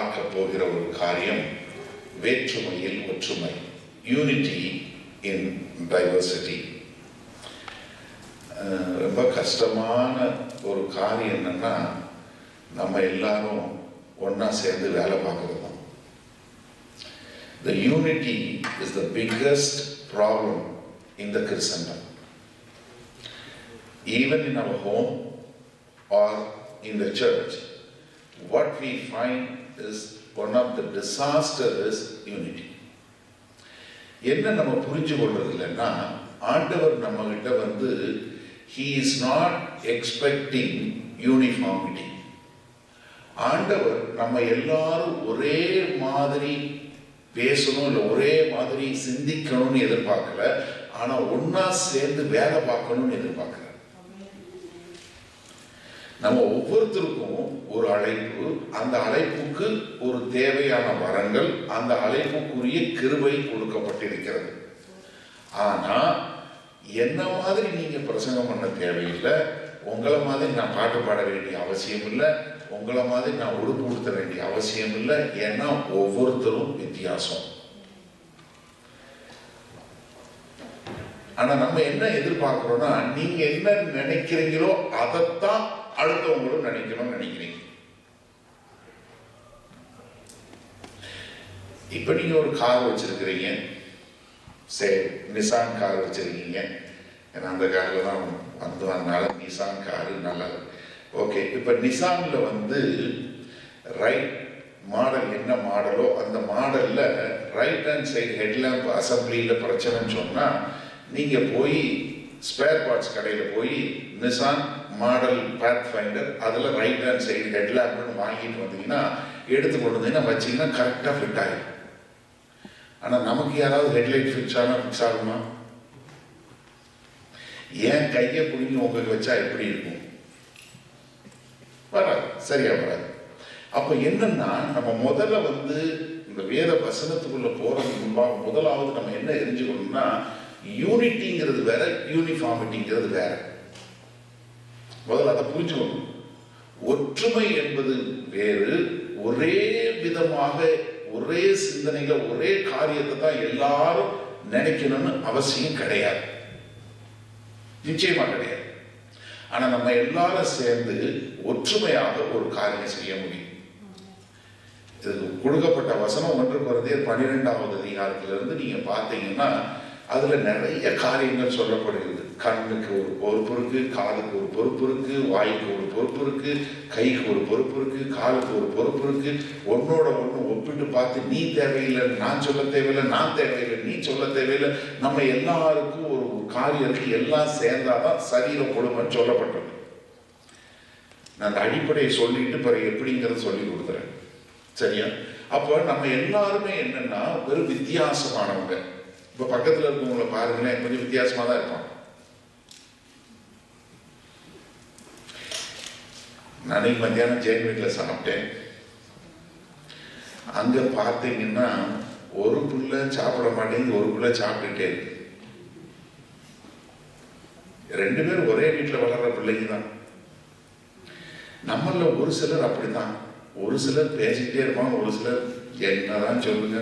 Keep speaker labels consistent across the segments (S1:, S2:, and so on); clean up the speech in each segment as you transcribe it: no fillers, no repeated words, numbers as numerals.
S1: பார்க்க போகிற ஒரு காரியம் வேற்றுமையில் ஒற்றுமை, யூனிட்டி இன் டைவர்சிட்டி. ரொம்ப கஷ்டமான ஒரு காரியம் என்னன்னா, நம்ம எல்லாரும் ஒன்னா சேர்ந்து வேலை பார்க்கறது தான். The unity is the biggest problem in the Christendom. Even in our home or in the church, what we find is one of the disaster is unity. என்ன நம்ம புரிஞ்சு கொள்றது இல்லைன்னா, ஆண்டவர் நம்ம கிட்ட வந்து he is not expecting uniformity. ஆண்டவர் நம்ம எல்லாரும் ஒரே மாதிரி பேசணும், இல்லை ஒரே மாதிரி சிந்திக்கணும்னு எதிர்பார்க்கல, ஆனா ஒன்னா சேர்ந்து வேலை பார்க்கணும்னு எதிர்பார்க்கிற. நம்ம ஒவ்வொருத்தருக்கும் ஒரு அழைப்பு, அந்த அழைப்புக்கு ஒரு தேவையான வரங்கள், அந்த அழைப்புக்குரிய கிருபை கொடுக்கப்பட்டிருக்கிறது. ஆனா என்ன மாதிரி நீங்க பிரசங்கம் பண்ண தேவையில்லை, உங்களை மாதிரி நான் பாட்டு பாட வேண்டிய அவசியம் இல்லை, உங்களை மாதிரி நான் உடுப்பு உடுத்த வேண்டிய அவசியம் இல்லை. ஏன்னா ஒவ்வொருத்தரும் வித்தியாசம். ஆனா நம்ம என்ன எதிர்பார்க்கிறோம்னா, நீங்க என்ன நினைக்கிறீங்களோ அதைத்தான் அடுத்தவங்களும் நினைக்கணும்னு நினைக்கிறீங்க. இப்ப நீங்க ஒரு கார் வச்சிருக்கிறீங்க, சரி நிசான் கார் வச்சிருக்கீங்க, ஏன்னா அந்த கார்ல தான் வந்ததுனால நிசான் காரு நல்லது. ஓகே, இப்ப நிசான்ல வந்து ரைட் மாடல் என்ன மாடலோ அந்த மாடல்ல ரைட் ஹேண்ட் சைடு ஹெட்லாம்ப் அசம்பிளியில பிரச்சனைன்னு சொன்னா, நீங்க போய் ஸ்பேர் பார்ட்ஸ் கடையில போய் நிசான் மாடல் பாத் ஃபைண்டர் அதுல ரைட் ஹேண்ட் சைடு ஹெட்லாம்ப்னு வாங்கிட்டு வந்தீங்கன்னா, எடுத்து கொண்டு வந்தீங்கன்னா வச்சீங்கன்னா கரெக்டா ஃபிட் ஆகும். ஆனா நமக்கு யாராவது ஹெட்லைட் ஃபிக்ஸ் ஆகுமா? ஏன் கையை பிடிங்கி உங்களுக்கு வச்சா எப்படி இருக்கும்? வராது, சரியா வராது. அப்ப என்னன்னா, நம்ம முதல்ல வந்து இந்த வேத வசனத்துக்குள்ள போறதுக்கு முன்பாக முதலாவது நம்ம என்ன தெரிஞ்சுக்கணும்னா, யூனிட்டிங்கிறது வேற, யூனிஃபார்மிட்டிங்கிறது வேற. முதல்ல அதை புரிஞ்சுக்கணும். ஒற்றுமை என்பது வேறு, ஒரே விதமாக ஒரே சிந்தனையில ஒரே காரியத்தை தான் எல்லாரும் நினைக்கணும்னு அவசியம் கிடையாது, நிச்சயமா கிடையாது. ஆனா நம்ம எல்லாரும் சேர்ந்து ஒற்றுமையாக ஒரு காரியம் செய்ய முடியும். இதுக்கு கொடுக்கப்பட்ட வசனம் 1 கொரிந்தியர் 12வது அதிகாரத்திலிருந்து நீங்க பார்த்தீங்கன்னா, அதுல நிறைய காரியங்கள் சொல்லப்படுகிறது. கண்ணுக்கு ஒரு பொறுப்பு இருக்கு, காதுக்கு ஒரு பொறுப்பு இருக்கு, வாய்க்கு ஒரு பொறுப்பு இருக்கு, கைக்கு ஒரு பொறுப்பு இருக்கு, காலுக்கு ஒரு பொறுப்பு இருக்கு. ஒன்னோட ஒண்ணு ஒப்பிட்டு பார்த்து நீ தேவையில்லை, நான் சொல்ல தேவையில்லை, நான் தேவையில்லை, நீ சொல்ல தேவையில்லை, நம்ம எல்லாருக்கும் ஒரு காரியம் இருக்கு, எல்லாம் சேர்ந்தாதான் சரீரம் கொடுமைன்னு சொல்லப்பட்டது. நான் அந்த அடிப்படையை சொல்லிட்டு பிறகு எப்படிங்கிறத சொல்லி கொடுத்துறேன், சரியா? அப்ப நம்ம எல்லாருமே என்னன்னா வெறும் வித்தியாசமானவங்க. இப்ப பக்கத்துல இருக்கவங்களை பாருங்களேன், கொஞ்சம் வித்தியாசமா தான் இருப்பாங்க. நான் மத்தியானம் ஜெயின் வீட்டில் சாப்பிட்டேன். அங்க பார்த்தீங்கன்னா ஒரு புள்ள சாப்பிட மாட்டேங்குது, ஒரு புள்ள சாப்பிட்டுட்டே இருக்கு. 2 பேரும் ஒரே வீட்டில் வளர்ற பிள்ளைங்க தான். நம்மள ஒரு சிலர் அப்படித்தான், ஒரு சிலர் பேசிக்கிட்டே இருப்பாங்க, ஒரு சிலர் என்னதான் சொல்லுங்க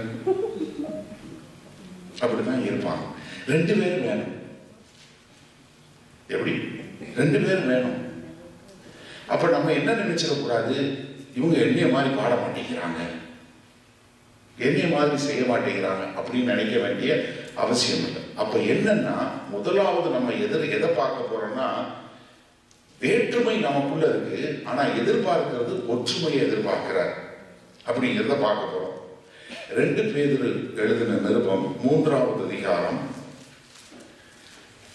S1: அப்படிதான் இருப்பாங்க. 2 பேரும் வேணும். எப்படி? 2 பேரும் வேணும். அப்ப நம்ம என்ன நினைச்சிடக்கூடாது, இவங்க என்னைய மாதிரி பாட மாட்டேங்கிறாங்க, என்னைய மாதிரி செய்ய மாட்டேங்கிறாங்க அப்படின்னு நினைக்க வேண்டிய அவசியம் இல்லை. அப்ப என்னன்னா, முதலாவது நம்ம எதை பார்க்க போறோம்னா, வேற்றுமை நமக்குள்ள இருக்கு, ஆனா எதிர்பார்க்கிறது ஒற்றுமையை எதிர்பார்க்கிறார் அப்படிங்கிறத பார்க்க போறோம். 2 பேதுரு எழுதின நிருபம் 3வது அதிகாரம்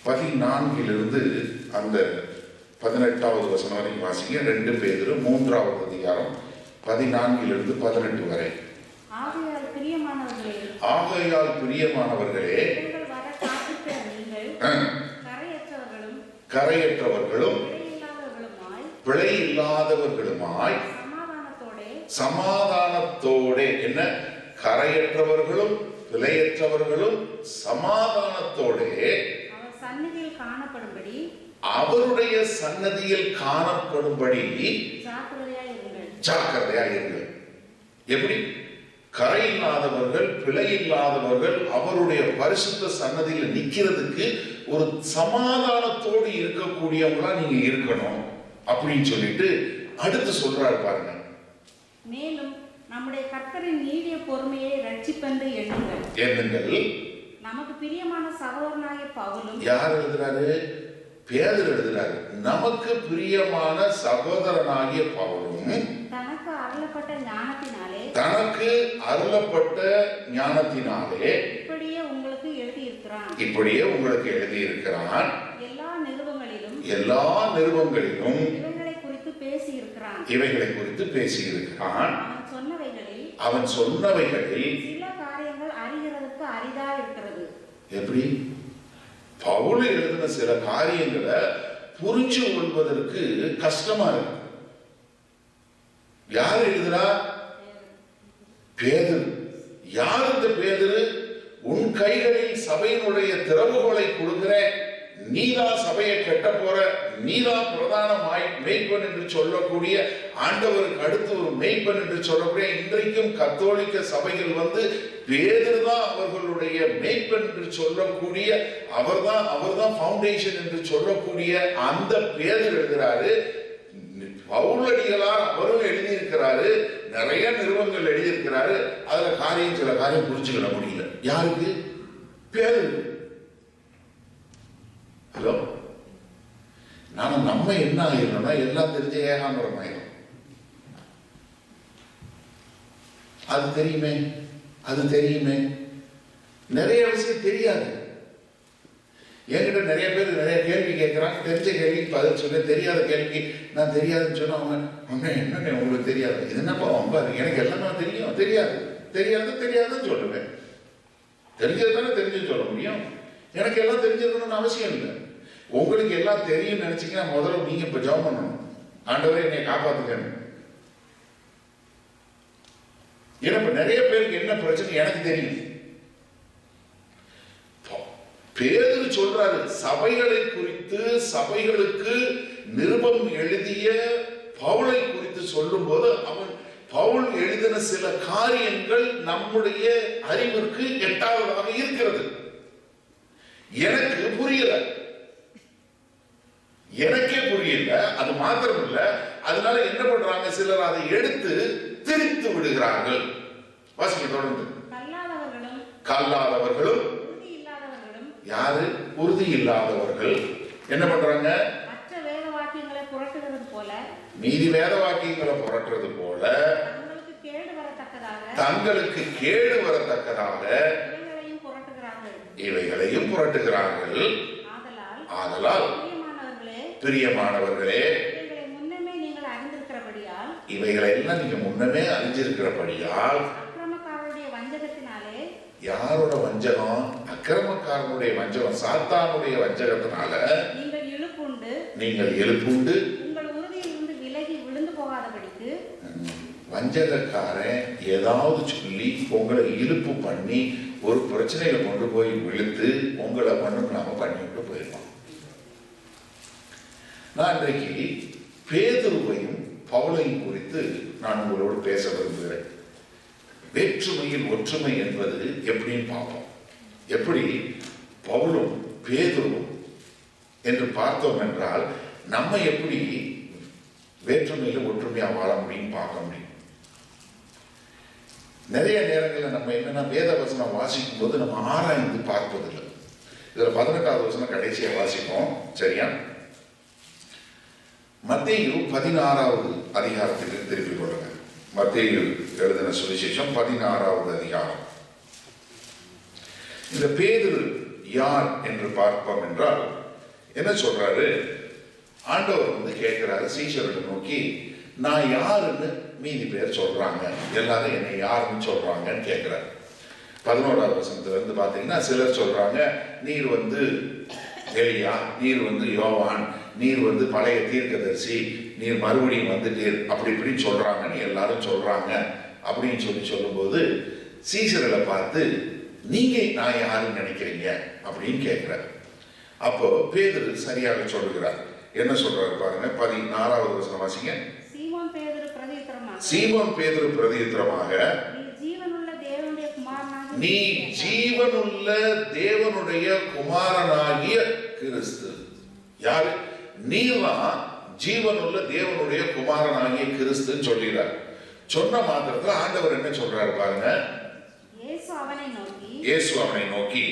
S1: 14 அந்த 18வது வசனம் வரைக்கும் வாசிங்க. 2 பேதுரு 3வது அதிகாரம் 14 18 வரை. ஆகையால் பிரியமானவர்களே, கரையற்றவர்களும் பிழை இல்லாதவர்களுமாய் சமாதானத்தோடே, என்ன? கரையற்றவர்களும் பிழையற்றவர்களும் சமாதானத்தோடே அவருடைய சன்னதியில் காணப்படும்படி ஜாக்கிரதையா இருங்கள். எப்படி? கரை இல்லாதவர்கள், பிழை இல்லாதவர்கள் அவருடைய பரிசுத்த சன்னதியில் நிக்கிறதுக்கு ஒரு சமாதானத்தோடு இருக்கக்கூடியவங்களா நீங்க இருக்கணும் அப்படின்னு சொல்லிட்டு அடுத்து சொல்றாரு பாருங்க.
S2: மேலும் நம்முடைய கர்த்தரின் நீடிய பொறுமையை ரட்சிப்பென்று எண்ணுங்கள். நமக்கு பிரியமான சகோதரனாகிய பவுலும். யார் எழுதுறாரு?
S1: பேதுரு எழுதுறாரு. நமக்கு பிரியமான சகோதரனாகிய பவுலும்
S2: தனக்கு அருளப்பட்ட
S1: ஞானத்தினாலே
S2: இப்படியே உங்களுக்கு
S1: எழுதியிருக்கிறான்.
S2: எல்லா நிருபங்களிலும்
S1: இவைகளை குறித்து பேசியிருக்கிறான். அவன் சொன்னவைகளில்
S2: சில காரியங்கள் அறிகிறதுக்கு அரிதா இருக்கிறது.
S1: எப்படி? பவுல் எழுதின சில காரியங்களை புரிஞ்சு கொள்வதற்கு கஷ்டமா இருக்கு. யார் எழுதுறா? பேதுரு. யார் இந்த பேதுரு? உன் கைகளில் சபையினுடைய திறவுகோலை கொடுக்கிறேன், நீதான் சபையை கட்ட போற, நீதான் பிரதான மேய்ப்பன் என்று சொல்லக்கூடிய, ஆண்டவருக்கு அடுத்து ஒரு மேய்ப்பன் என்று சொல்லக்கூடிய, இன்றைக்கும் கத்தோலிக்க சபைகள் பேதுரு தான் அவர்களுடைய மேய்ப்பன் என்று சொல்லக்கூடிய, அவர்தான் ஃபவுண்டேஷன் என்று சொல்லக்கூடிய அந்த பேதுரு எழுதுறாரு. பவுலடிகளார் அவரும் எழுதியிருக்கிறாரு, நிறைய நிறுவனங்கள் எழுதியிருக்கிறாரு. அதுல சில காரியம் புரிஞ்சுக்கிட முடியல. யாருக்கு? பேதுரு. ஹலோ, நம்ம என்ன ஆயிரம்னா எல்லாம் தெரிஞ்ச ஏகாம்பரம் ஆயிரும். அது தெரியுமே நிறைய விஷயம் தெரியாது. என்கிட்ட நிறைய பேர் நிறைய கேள்வி கேட்கிறாங்க. தெரிஞ்ச கேள்விக்கு பதில் சொல்ல, தெரியாத கேள்விக்கு நான் தெரியாதுன்னு சொன்னா அவங்க என்ன உங்களுக்கு தெரியாது, இது என்னப்பா ரொம்ப எனக்கு எல்லாமே தெரியும், தெரியாதுன்னு சொல்லுவேன். தெரிஞ்சது தானே தெரிஞ்சுன்னு சொல்ல முடியும். எனக்கு எல்லாம் தெரிஞ்சிருக்கணும்னு அவசியம் இல்லை. உங்களுக்கு எல்லாம் தெரியும் நினைச்சீங்கன்னா முதல்ல நீங்க இப்ப ஜெபம் பண்ணணும், ஆண்டவரே என்னை காப்பாத்துக்கணும். ஏன்னா இப்ப நிறைய பேருக்கு என்ன பிரச்சனை எனக்கு தெரியும். பேதுரு சொல்றாரு, சபைகளை குறித்து, சபைகளுக்கு நிருபம் எழுதிய பவுலை குறித்து சொல்லும் போது பவுல் எழுதின சில காரியங்கள் நம்முடைய அறிவிற்கு எட்டாவதாக இருக்கிறது. எனக்கே புரியல. அது மாத்திரம் இல்ல, அதனால என்ன பண்றாங்க, சிலர் அதை எடுத்து திரித்து விடுகிறார்கள். வாசிக்க தொடர்ந்து. கல்லாதவர்களும் யாரு? உறுதி இல்லாதவர்கள் என்ன பண்றாங்க?
S2: மற்ற வேத வாக்கியங்களை புரட்டுவது போல,
S1: மீதி வேத வாக்கியங்களை புரட்டுறது போல தங்களுக்கு கேடு வரத்தக்கதாக இவைகளையும் புரட்டுகிறார்கள். ஆதலால் பிரியமானவர்களே, இவைகளை எல்லாம் நீங்க முன்னமே அறிஞ்சிருக்கிறபடியால், யாரோட வஞ்சகம்? அக்கிரமக்காரனுடைய வஞ்சகம், சாத்தானுடைய வஞ்சகத்தினால நீங்கள் எழுப்புண்டு வஞ்சகக்காரன் ஏதாவது சொல்லி உங்களை இழுப்பு பண்ணி ஒரு பிரச்சனையில கொண்டு போய் விழுத்து உங்களை நாம பண்ணிவிட்டு போயிருக்கோம். நான் இன்றைக்கு பேதுருவையும் பவுலையும் குறித்து நான் உங்களோடு பேச விரும்புகிறேன். வேற்றுமையில் ஒற்றுமை என்பது எப்படின்னு பார்ப்போம். எப்படி பவுலும் பேதுருவும் என்று பார்த்தோம் என்றால் நம்ம எப்படி வேற்றுமையில ஒற்றுமையா வாழ முடியும் பார்க்க முடியும். நிறைய நேரங்களில் நம்ம என்னன்னா வேத வசனம் வாசிக்கும் போது நம்ம ஆராய்ந்து பார்ப்பதில்லை. இதுல 18வது வசனம் கடைசியா வாசிப்போம், சரியா? மத்தேயு 16வது அதிகாரத்திற்கு திருப்பிக் கொள்ளுங்க. மத்தேயு எழுதின சுவிசேஷம் 16வது அதிகாரம். இந்த பேதுரு யார் என்று பார்ப்போம் என்றால் என்ன சொல்றாரு? ஆண்டவர் கேட்கிறாரு சீஷர்களை நோக்கி, நான் யாருன்னு மீதி பேர் சொல்றாங்க, எல்லாரும் என்னை யாருன்னு சொல்றாங்கன்னு கேட்கிறாரு. 11வது வசனத்துல இருந்து பாத்தீங்கன்னா சிலர் சொல்றாங்க, நீர் எலியா, நீர் யோவான், நீர் பழைய தீர்க்கதரிசி, நீர் மறுபடியும் வந்துட்டீர், அப்படி இப்படின்னு சொல்றாங்கன்னு எல்லாரும் சொல்றாங்க அப்படின்னு சொல்லும் போது சீஷர்களை பார்த்து, நீங்க நான் யாருன்னு நினைக்கிறீங்க அப்படின்னு கேட்கிறார். அப்போ பேதுரு சரியாக சொல்லுகிறார். என்ன சொல்றாரு பாருங்க, 14வது வசனம் வாசிங்க.
S2: சீமோன் பேதுரு பிரதியுத்தரமாக,
S1: சீமோன் பேதுரு பிரதியுத்தரமாக, நீ ஜீவனுள்ள தேவனுடைய குமாரனாகிய கிறிஸ்து. யாரு? நீதான் ஜீவனுள்ள தேவனுடைய குமாரனாகிய கிறிஸ்துன்னு சொல்லிடுறார். சொன்ன மாத்திரத்துல ஆண்டவர் என்ன சொல்றாரு பாருங்க. இயேசு அவனை நோக்கி,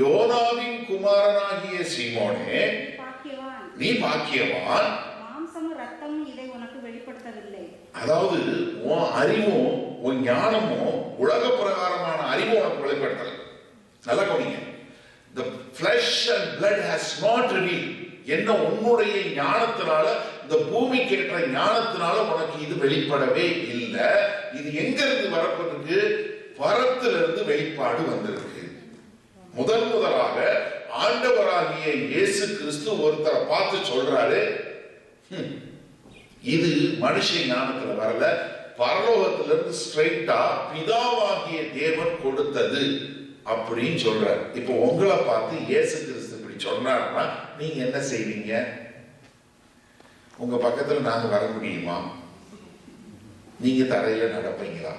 S1: யோனாவின் குமாரனாகிய சீமோனே, நீ பாக்கியவான், அதாவது உன் அறிவும் உன் ஞானமும் உலக பிரகாரமான அறிவும் உனக்கு வெளிப்படுத்தல. நல்லா கவனிங்க. The flesh and blood has not revealed. என்ன உன்னுடைய ஞானத்தினால, இந்த பூமிக்கு ஏற்ற ஞானத்தினால உனக்கு இது வெளிப்படவே இல்லை. இது எங்க இருந்து வரப்பட்டிருக்கு? பரத்திலிருந்து வெளிப்பாடு வந்திருக்கு. முதலாக ஆண்டவராகிய இயேசு கிறிஸ்து ஒருத்தரை பார்த்து சொல்றாரு, இது மனுஷ ஞானத்துல வரல, பரலோகத்திலிருந்து ஸ்ட்ரைட்டா பிதாவாகிய தேவன் கொடுத்தது அப்படின்னு சொல்றாரு. இப்போ உங்களை பார்த்து இயேசு கிறிஸ்து இப்படி சொன்னார்னா நீங்க என்ன செய்வீங்க? உங்க பக்கத்துல நாங்க வர முடியுமா? நீங்க தரையில நடப்பீங்களா?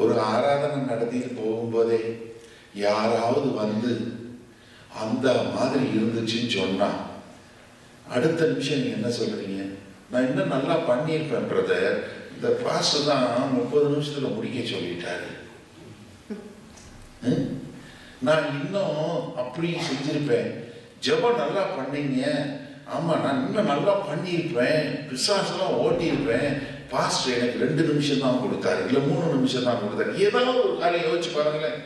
S1: ஒரு ஆராதனை நடத்திட்டு போகும்போதே யாராவது வந்து அந்த மாதிரி இருந்துச்சுன்னு சொன்னா அடுத்த நிமிஷம் நீங்க என்ன சொல்றீங்க? நான் இன்னும் நல்லா பண்ணியிருப்பேன் பிரதர், இந்த பாஸ்டர் தான் 30 நிமிஷத்துல முடிக்க சொல்லிட்டாரு, நான் இன்னும் அப்படி செஞ்சிருப்பேன், ஜெபம் நல்லா பண்ணீங்க, ஆமா நான் இன்னும் நல்லா பண்ணியிருப்பேன், பிசாசெல்லாம் ஓட்டியிருப்பேன், பாஸ்டர் எனக்கு 2 நிமிஷம் தான் கொடுத்தாரு, இல்ல 3 நிமிஷம் தான் கொடுத்தாரு. ஏதாவது ஒரு காரியம் யோசிச்சு பாருங்களேன்.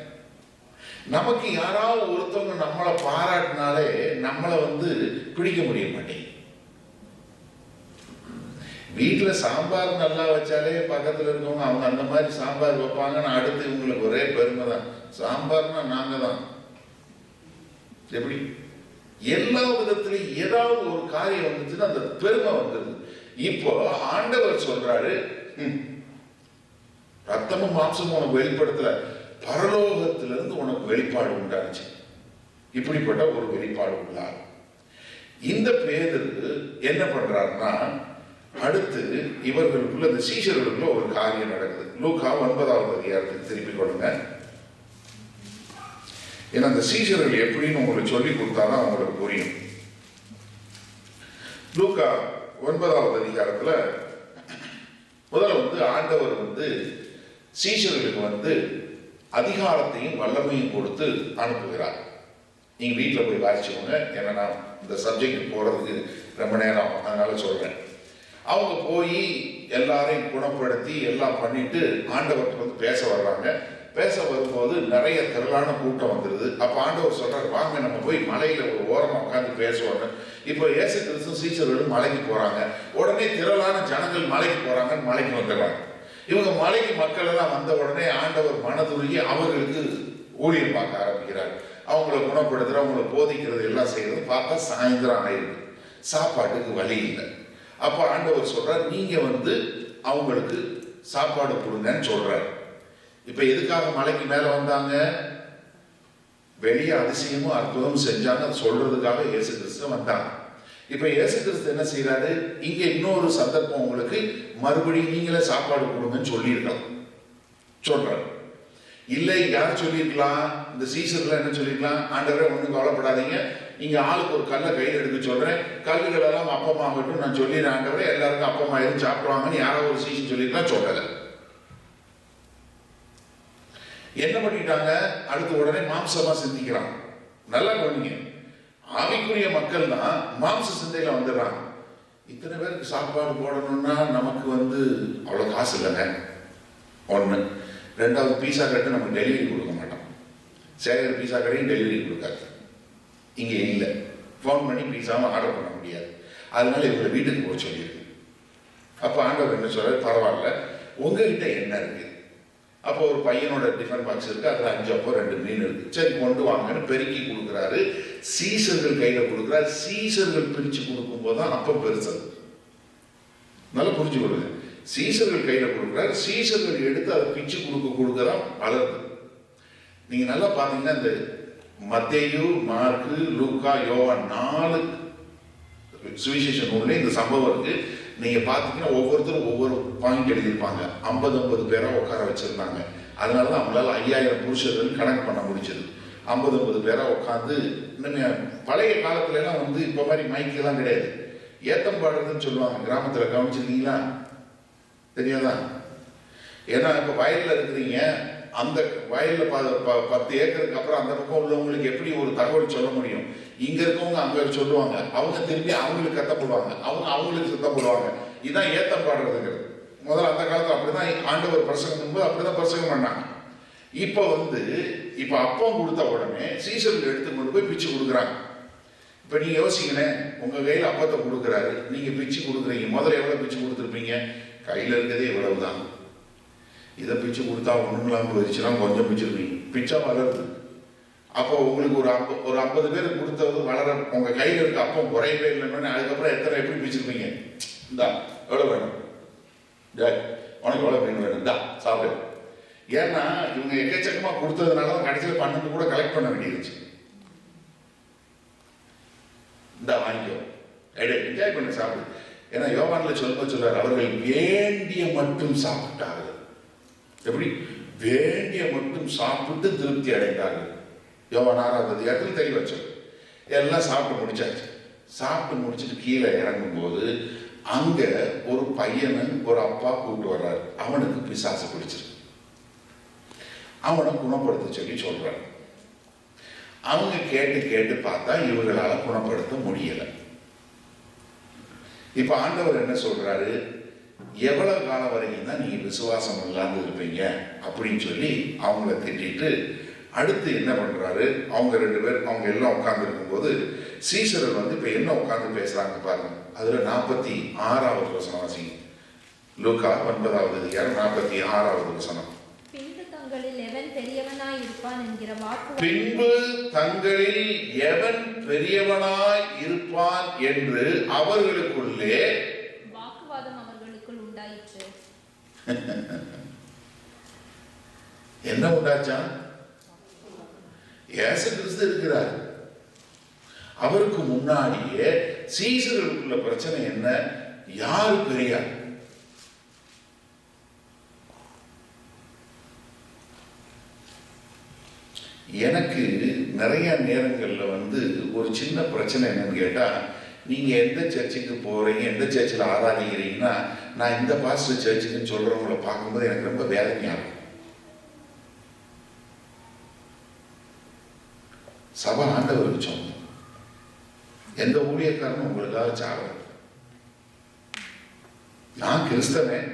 S1: நமக்கு யாராவது ஒருத்தவங்க நம்மளை பாராட்டினாலே நம்மளை பிடிக்க முடிய மாட்டேங்குது. வீட்டுல சாம்பார் நல்லா வச்சாலே பக்கத்துல இருக்கவங்க அவங்க அந்த மாதிரி சாம்பார் வைப்பாங்கன்னு அடுத்து இவங்களுக்கு ஒரே பெருமை தான், சாம்பார்னா நாங்க தான். எப்படி எல்லா விதத்திலையும் ஏதாவது ஒரு காரியம் வந்துச்சுன்னா அந்த பெருமை வந்துருது. இப்போ ஆண்டவர் சொல்றாரு, ரத்தமும் மாம்சமும் உனக்கு வெளிப்படுத்தல, பரலோகத்திலிருந்து உனக்கு வெளிப்பாடு உண்டாச்சு. இப்படிப்பட்ட ஒரு வெளிப்பாடு உள்ளார். இந்த பேதுரு என்ன பண்றாருன்னா, அடுத்து இவர்களுக்குள்ள இந்த சீஷர்களுக்குள்ள ஒரு காரியம் நடக்குது. லூக்கா 9வது அதிகாரத்துக்கு திருப்பி கொள்ளுங்க. ஏன்னா அந்த சீஷர்கள் எப்படின்னு உங்களுக்கு சொல்லி கொடுத்தாதான் அவங்களுக்கு புரியும். லூக்கா 9வது அதிகாரத்துல முதல்ல ஆண்டவர் சீஷர்களுக்கு அதிகாரத்தையும் வல்லமையும் கொடுத்து அனுப்புகிறார். நீங்க வீட்டில் போய் வாசிச்சுக்கோங்க, ஏன்னா நான் இந்த சப்ஜெக்ட் போறதுக்கு ரொம்ப நேரம், அதனால சொல்றேன். அவங்க போய் எல்லாரையும் குணப்படுத்தி எல்லாம் பண்ணிட்டு ஆண்டவர்கிட்ட பேச வர்றாங்க. பேச வரும்போது நிறைய திரளான கூட்டம் வந்துடுது. அப்ப ஆண்டவர் சொல்றாரு, வாங்க நம்ம போய் மலையில ஒரு ஓரமா உட்காந்து பேசுவாங்க. இப்போ இயேசு கிறிஸ்து சீஷர்களும் மலைக்கு போறாங்க. உடனே திரளான ஜனங்கள் மலைக்கு போறாங்கன்னு மலைக்கு வந்துடுறாங்க. இவங்க மலைக்கு மக்கள் எல்லாம் வந்த உடனே ஆண்டவர் மனதுருகி அவர்களுக்கு ஊழியம் பார்க்க ஆரம்பிக்கிறார். அவங்கள குணப்படுத்துற, அவங்களை போதிக்கிறது எல்லாம் செய்யறது. பார்த்தா சாயந்தரம் ஆயிருக்கு, சாப்பாட்டுக்கு வழி இல்லை. அப்ப ஆண்டவர் சொல்றார், நீங்க அவங்களுக்கு சாப்பாடு கொடுங்கன்னு சொல்றாரு. இப்ப எதுக்காக மலைக்கு மேல வந்தாங்க? வெளியே அதிசயமும் அற்புதமும் செஞ்சாங்க, சொல்றதுக்காக இயேசு கிறிஸ்து வந்தாங்க. இப்ப இயேசு கிறிஸ்து என்ன செய்யறாரு? இங்க இன்னொரு சந்தர்ப்பம் உங்களுக்கு, மறுபடியும் நீங்களே சாப்பாடு கொடுங்கன்னு சொல்லியிருக்கலாம் சொல்றாரு. இல்லை யார் சொல்லியிருக்கலாம்? இந்த சீசர்ல என்ன சொல்லிருக்கலாம்? ஆண்டவரே ஒன்றும் கவலைப்படாதீங்க, நீங்க ஆளுக்கு ஒரு கல்லை கையில் எடுக்க சொல்றேன், கல்லுகள் எல்லாம் அப்பமாகட்டும் நான் சொல்லிடுறேன், ஆண்டவரே எல்லாருக்கும் அப்பமா எதுவும் சாப்பிடுவாங்கன்னு யாராவது ஒரு சீசன் சொல்லியிருக்கலாம். சொல்லலை. என்ன பண்ணிட்டாங்க? அடுத்த உடனே மாம்சமா சிந்திக்கிறாங்க. நல்லா கவனிங்க, ஆவிக்குரிய மக்கள் தான் மாம்ச சிந்தையில வந்துடுறாங்க. இத்தனை பேருக்கு சாப்பாடு போடணும்னா நமக்கு அவ்வளவு காசு இல்லைங்க. ஒண்ணு. ரெண்டாவது, பீஸா கட்டு நம்ம டெலிவரி கொடுக்க மாட்டோம். சேகர் பீஸா கடையும் டெலிவரி கொடுக்காது, இங்க இல்லை. ஃபோன் பண்ணி பீஸாவை ஆர்டர் பண்ண முடியாது. அதனால இவங்களை வீட்டுக்கு போக சொல்லியிருக்கு. அப்ப ஆண்டவர் என்ன சொல்றாரு? பரவாயில்ல, உங்ககிட்ட என்ன இருக்கு? அப்போ ஒரு பையனோட டிஃபன் பாக்ஸ் இருக்கு, அதுல 5 அப்போ 2 மீன் இருக்கு, சரி கொண்டு வாங்கன்னு பெருக்கி கொடுக்குறாரு. சீசர்கள் கையில கொடுக்குறாரு. சீசர்கள் பிரிச்சு கொடுக்கும் போதுதான் அப்பம் பெருசது. நல்லா புரிஞ்சு கொடுங்க. சீசர்கள் கையில கொடுக்குறாரு, சீசர்கள் எடுத்து அதை பிச்சு கொடுக்கதான் வளருது. நீங்க நல்லா பாத்தீங்கன்னா இந்த மத்தேயு, மார்க்கு, லூக்கா, யோவான் 4 சுவிசேஷ நூல்ல இந்த சம்பவம் இருக்கு. நீங்க பாத்தீங்கன்னா ஒவ்வொருத்தரும் ஒவ்வொரு பாயிண்ட் எழுதியிருப்பாங்க. 50 பேரா உட்கார வச்சிருந்தாங்க. அதனாலதான் அவங்களால 5000 புருஷர்கள் கனெக்ட் பண்ண முடிச்சது. 50 பேரா உட்காந்து. பழைய காலத்துல எல்லாம் வந்து இப்ப மாதிரி மைக் எல்லாம் கிடையாது. ஏத்தம் பாடுறதுன்னு சொல்லுவாங்க. கிராமத்துல கவனிச்சிருக்கீங்களா? தெரியாதா? ஏன்னா இப்ப வயல்ல இருக்கிறீங்க, அந்த வயல்ல 10 ஏக்கருக்கு அப்புறம் அந்த பக்கம் உள்ளவங்களுக்கு எப்படி ஒரு தகவல் சொல்ல முடியும்? இங்க இருக்கவங்க அங்க சொல்லுவாங்க, அவங்க திரும்பி அவங்களுக்கு கத்தப்படுவாங்க, அவங்க அவங்களுக்கு சத்தப்படுவாங்க. இதுதான் ஏத்தம் பாடுறதுங்கிறது. முதல்ல அந்த காலத்துல அப்படிதான் ஆண்டவர் பிரசங்கம் பண்ணும்போது அப்படிதான் பிரசங்கம் பண்ணாங்க. இப்ப அப்பம் கொடுத்த உடனே சீசர்கள் எடுத்து கொண்டு போய் பிச்சு கொடுக்குறாங்க. இப்ப நீங்க யோசிங்களேன், உங்க கையில அப்பத்தை கொடுக்குறாரு, நீங்க பிச்சு கொடுக்குறீங்க. முதல்ல எவ்வளவு பிச்சு கொடுத்துருப்பீங்க? கையில இருக்கிறதே இவ்வளவுதான். இதை பிச்சு கொடுத்தா ஒண்ணுங்களாம் போயிடுச்சுன்னா கொஞ்சம் பிச்சிருப்பீங்க. பிச்சா வளருது. அப்போ உங்களுக்கு ஒரு 50 பேருக்கு கொடுத்தது வளர, உங்க கையில இருக்க அப்பம் குறையவே இல்லைன்னு அதுக்கப்புறம் எத்தனை எப்படி பிச்சிருப்பீங்க? இந்தா எவ்வளவு வேணும், உனக்கு எவ்வளவு மீன் வேணும், இந்தா சாப்பிடு. ஏன்னா இவங்க எக்கச்சக்கமா கொடுத்ததுனால கடைசியில் 12 கூட கலெக்ட் பண்ண வேண்டியிருச்சு. இந்தா வாங்கிக்கோ, என்ஜாய் பண்ண சாப்பிடு. ஏன்னா யோவான்ல சொல்றாரு, அவர்கள் வேண்டிய மட்டும் சாப்பிட்டார்கள். எப்படி? வேண்டிய மட்டும் சாப்பிட்டு திருப்தி அடைந்தார்கள். யோவான் 6ஆவது அதிகாரத்தில் தெளிவச்சோம். எல்லாம் சாப்பிட்டு முடிச்சாச்சு. சாப்பிட்டு முடிச்சுட்டு கீழே இறங்கும் போது அங்க ஒரு பையனை ஒரு அப்பா கூப்பிட்டு வர்றாரு. அவனுக்கு பிசாசு பிடிச்சிருக்கு. அவனை குணப்படுத்த சொல்லி சொல்றாரு. அவங்க கேட்டு பார்த்தா இவர்களால குணப்படுத்த முடியல. இப்ப ஆண்டவர் என்ன சொல்றாரு? எவ்வளவு காலம் வரைக்கும் தான் நீங்க விசுவாசம் இல்லாம இருப்பீங்க அப்படின்னு சொல்லி அவங்கள திட்டிட்டு அடுத்து என்ன பண்றாரு? அவங்க 2 பேர் அவங்க எல்லாம் உட்கார்ந்து இருக்கும் போது சீசரர் வந்து இப்ப என்ன உட்கார்ந்து பேசுறாங்க பாருங்க. அதுல 46வது வசனம் வாசிங்க. லூக்கா 9வது அதிகாரம் 46வது வசனம்.
S3: பின்பு தங்களில் எவன் பெரியவனாய் இருப்பான் என்கிற வாக்கு,
S1: பின்பு தங்களில் எவன் பெரியவனாய் இருப்பான் என்று அவர்களுக்குள்ளே
S3: வாக்குவாதம் அவர்களுக்குள் உண்டாயிற்று.
S1: என்ன உண்டாச்சா? இயேசு கிறிஸ்து இருக்கிறார். அவருக்கு முன்னாடியே சீசர்களுக்குள்ள பிரச்சனை என்ன? யாரு பெரியார்? எனக்கு நிறைய நேரங்கள்ல வந்து ஒரு சின்ன பிரச்சனை என்னன்னு கேட்டா, நீங்க எந்த சர்ச்சுக்கு போறீங்க, எந்த சர்ச்சில் ஆராதிக்கிறீங்கன்னா, நான் இந்த பாஸ்டர் சர்ச்சுக்குன்னு சொல்றவங்களை பார்க்கும்போது எனக்கு ரொம்ப வேதனையா இருக்கும். சபை ஆண்டவருக்கு சொந்தம். எந்த ஊழியக்காரனும் உங்களுக்காக சாகல. நான் கிறிஸ்தவன்,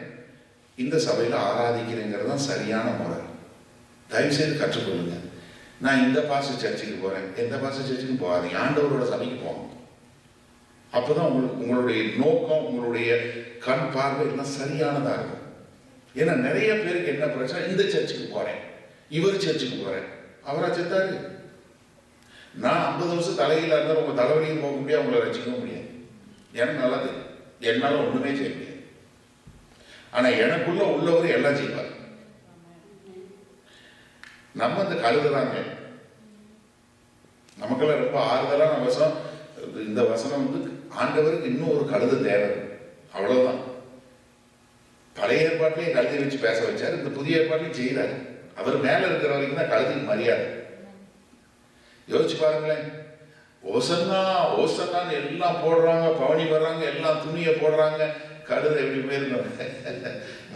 S1: இந்த சபையில ஆராதிக்கிறேங்கிறது தான் சரியான முறை. தயவு செய்து கற்றுக்கொள்ளுங்க. நான் இந்த பாஸ்டர் சர்ச்சுக்கு போறேன், எந்த பாஸ்டர் சர்ச்சுக்கு போகாதீங்க, ஆண்டவரோட சபைக்கு போங்க. அப்பதான் உங்களுடைய நோக்கம், உங்களுடைய கண் பார்வை எல்லாம் சரியானதா இருக்கும். ஏன்னா நிறைய பேருக்கு என்ன பிரச்சனை? இந்த சர்ச்சுக்கு போறேன், இவர் சர்ச்சுக்கு போறேன், அவரா செத்தாரு. நான் 50 வருஷம் தலையில இருந்தாலும் உங்க தலைவலியும் போக முடியாது, உங்களை ரசிக்கவும் முடியாது. எனக்கு நல்லது, என்னால ஒண்ணுமே செய்ய முடியாது. ஆனா எனக்குள்ள உள்ளவர் எல்லாம் செய்வார். நம்ம இந்த கழுதுறாங்க. நமக்கெல்லாம் ரொம்ப ஆறுதலான வசனம் இந்த வசனம் வந்து, ஆண்டவருக்கு இன்னும் ஒரு கழுது தேவை, அவ்வளவுதான். பழைய ஏற்பாட்டிலேயே கழுதை வச்சு பேச வச்சாரு, இந்த புதிய ஏற்பாட்டிலையும் செய்யறாரு. அவர் மேல இருக்கிற வரைக்கும் தான் கழுதுக்கு மரியாதை. யோசிச்சு பாருங்களேன். ஓசன்னா ஓசன்னான்னு எல்லாம் போடுறாங்க, பவனி வர்றாங்க, எல்லாம் துணியை போடுறாங்க. கழுதை எப்படி போயிருந்தோம்?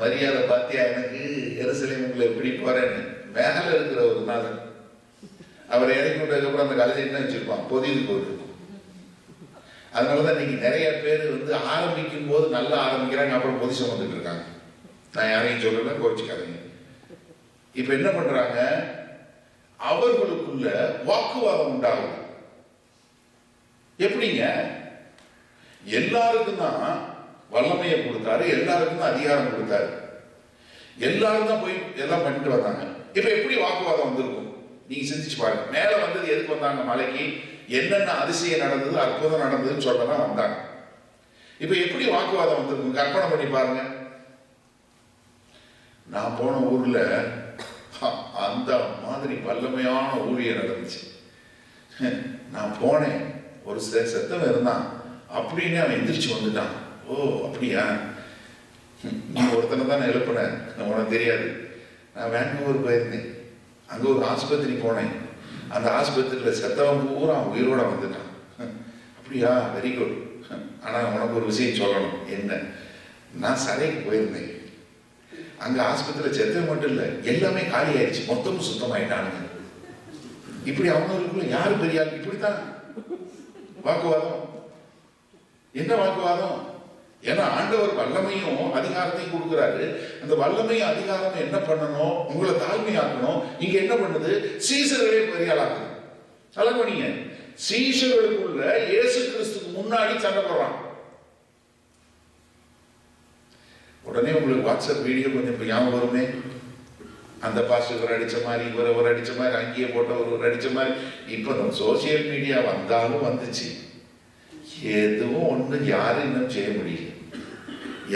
S1: மரியாதை பாத்தியா எனக்கு, எருசலேமுக்குள்ள எப்படி போறேன்னு. மேல இருக்கிற ஒரு நாள் அவரை இறக்கி விட்டதுக்கு அப்புறம் அந்த கழுதை என்ன வச்சிருப்பான்? பொதிது போயிட்டு. அதனாலதான் இன்னைக்கு நிறைய பேர் வந்து ஆரம்பிக்கும் போது நல்லா ஆரம்பிக்கிறாங்க, அப்புறம் பொதி சுமந்துட்டு இருக்காங்க. நான் யாரையும் சொல்லல, கோச்சிக்காதீங்க. இப்ப என்ன பண்றாங்க? அவர்களுக்குள்ள வாக்குவாதம் உண்டாகுது. எப்படிங்க? எல்லாருக்கும் தான் வல்லமையை கொடுத்தாரு, எல்லாருக்கும் தான் அதிகாரம் கொடுத்தாரு, எல்லாரும் தான் போய் எல்லாம் பண்ணிட்டு வந்தாங்க. இப்ப எப்படி வாக்குவாதம் வந்திருக்கும்? நீங்க சிந்திச்சு பாருங்க. மேல வந்தது எதுக்கு வந்தாங்க? மலைக்கு என்னென்ன அதிசயம் நடந்தது, அற்புதம் நடந்ததுன்னு சொல்லதான் வந்தாங்க. இப்ப எப்படி வாக்குவாதம் வந்திருக்கும்? கற்பனை பண்ணி பாருங்க. நான் போன ஊர்ல அந்த மாதிரி வல்லமையான ஊழியம் நடந்துச்சு. நான் போனேன், ஒரு செத்தவன் இருந்தான், அப்படின்னு அவன் எந்திரிச்சு வந்துட்டான். ஓ அப்படியா, நீ ஒருத்தனை தான் எழுப்பின, உனக்கு தெரியாது. நான் வேங்கூவர் போயிருந்தேன், அங்கே ஒரு ஆஸ்பத்திரி போனேன், அந்த ஆஸ்பத்திரியில் செத்தவன் பூரா உயிரோட வந்துட்டான். அப்படியா, வெரி குட். ஆனால் உனக்கு ஒரு விஷயம் சொல்லணும். என்ன? நான் சரைக்கு போயிருந்தேன், அங்கே ஆஸ்பத்திரியில் செத்தவன் மட்டும் இல்லை, எல்லாமே காலி ஆயிடுச்சு, மொத்தமும் சுத்தமாயிட்டானுங்க. இப்படி அவங்களுக்குள்ள யாரு பெரிய ஆள்? இப்படித்தான் வாக்குவாதம். என்ன வாக்குவாதம்? ஏன்னா ஆண்டவர் வல்லமையும் அதிகாரத்தையும் கொடுக்குறாரு. அந்த வல்லமையும் அதிகாரம் என்ன பண்ணணும்? உங்களை தாழ்மையாக்கணும். இங்க என்ன பண்ணுது? சீசர்களே பெரிய ஆளாக்குது. தலைவனிங்க சீசர்களுக்குள்ள இயேசு கிறிஸ்துக்கு முன்னாடி சண்டை போடுறான். உடனே உங்களுக்கு வாட்ஸ்அப் வீடியோ கொஞ்சம் ஞாபகம் வருமே, அந்த பாஸ்டர் அடிச்ச மாதிரி, இவர் அடிச்ச மாதிரி, அங்கேயே போட்டவர் அடிச்ச மாதிரி. இப்போ சோசியல் மீடியா வந்தாலும் வந்துச்சு, எதுவும் ஒன்றும் யாரும் இன்னும் செய்ய முடியல.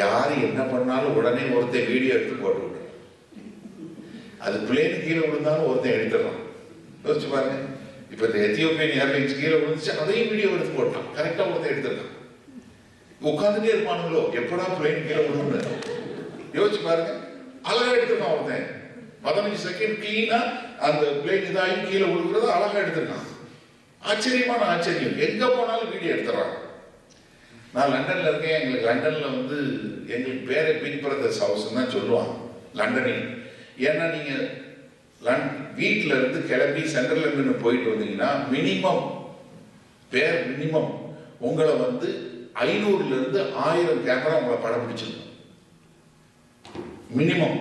S1: யாரு என்ன பண்ணாலும் உடனே ஒருத்தன் வீடியோ எடுத்து போட்டு விடுறான். அது பிளேன் கீழே விழுந்தாலும் ஒருத்தன் எடுத்துடுறான். யோசிச்சு பாருங்க. இப்போ இந்த எத்தியோப்பியன் ஏர்லைன்ஸ் கீழே விழுந்துச்சு, அதையும் வீடியோ எடுத்து போட்டான். கரெக்டாக ஒருத்தன் எடுத்துருக்கான். உட்காந்துட்டே இருப்பானுங்களோ, எப்படா பிளேன் கீழே விழுந்து. யோசிச்சு பாருங்க. அழகா எடுத்துருக்கான் ஒருத்தன். 15 செகண்ட் கிளீனா அந்த பிளேன் இதாகி கீழே விழுகிறத அழகா எடுத்துருக்கான். ஆச்சரியமான ஆச்சரியம். எங்க போனாலும் வீடியோ எடுத்துறாங்க. நான் லண்டன்ல இருக்கேன். எங்களுக்கு லண்டன்ல வந்து எங்களுக்கு பேரை பிக் பிரதர்ஸ் ஹவுஸ் தான் சொல்லுவாங்க லண்டனில். ஏன்னா நீங்க வீட்டில இருந்து கிளம்பி சென்ட்ரல் லண்டன் போயிட்டு வந்தீங்கன்னா மினிமம் உங்களை வந்து 500 இருந்து 1000 கேமரா உங்களை படம் பிடிச்சிருக்கும் மினிமம்.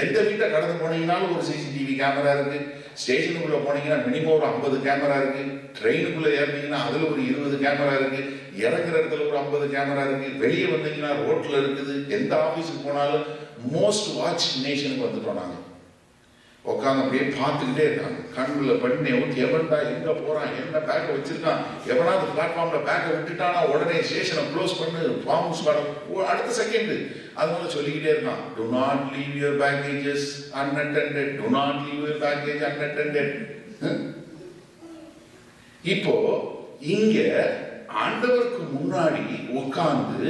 S1: எந்த வீட்டை கடந்து போனீங்கன்னாலும் ஒரு சிசிடிவி கேமரா இருக்கு. ஸ்டேஷனுக்குள்ள போனீங்கன்னா மினிமம் ஒரு 50 கேமரா இருக்கு. ட்ரெயினுக்குள்ள ஏறினீங்கன்னா அதுல ஒரு 20 கேமரா இருக்கு. இறங்குற இடத்துல ஒரு 50 கேமரா இருக்கு. வெளியே வந்தீங்கன்னா ரோட்ல இருக்குது. எந்த ஆபீஸுக்கு போனாலும் மோஸ்ட் வாட்ச் நேஷனுக்கு வந்துட்டோம் நாங்க. உட்காந்து அப்படியே பார்த்துக்கிட்டே இருக்காங்க. கண்ணுல பண்ணி விட்டு எவன்டா எங்க போறான், என்ன பேக்கை வச்சிருக்கான், எவனாவது பிளாட்ஃபார்ம்ல பேக்கை விட்டுட்டானா உடனே ஸ்டேஷனை க்ளோஸ் பண்ணு, ஃபார்ம்ஸ் அடுத்த செகண்ட் அதனால சொல்லிக்கிட்டே இருக்கான். Do not leave your baggages unattended. Do not leave your baggage unattended. இப்போ இங்க ஆண்டவருக்கு முன்னாடி உட்கார்ந்து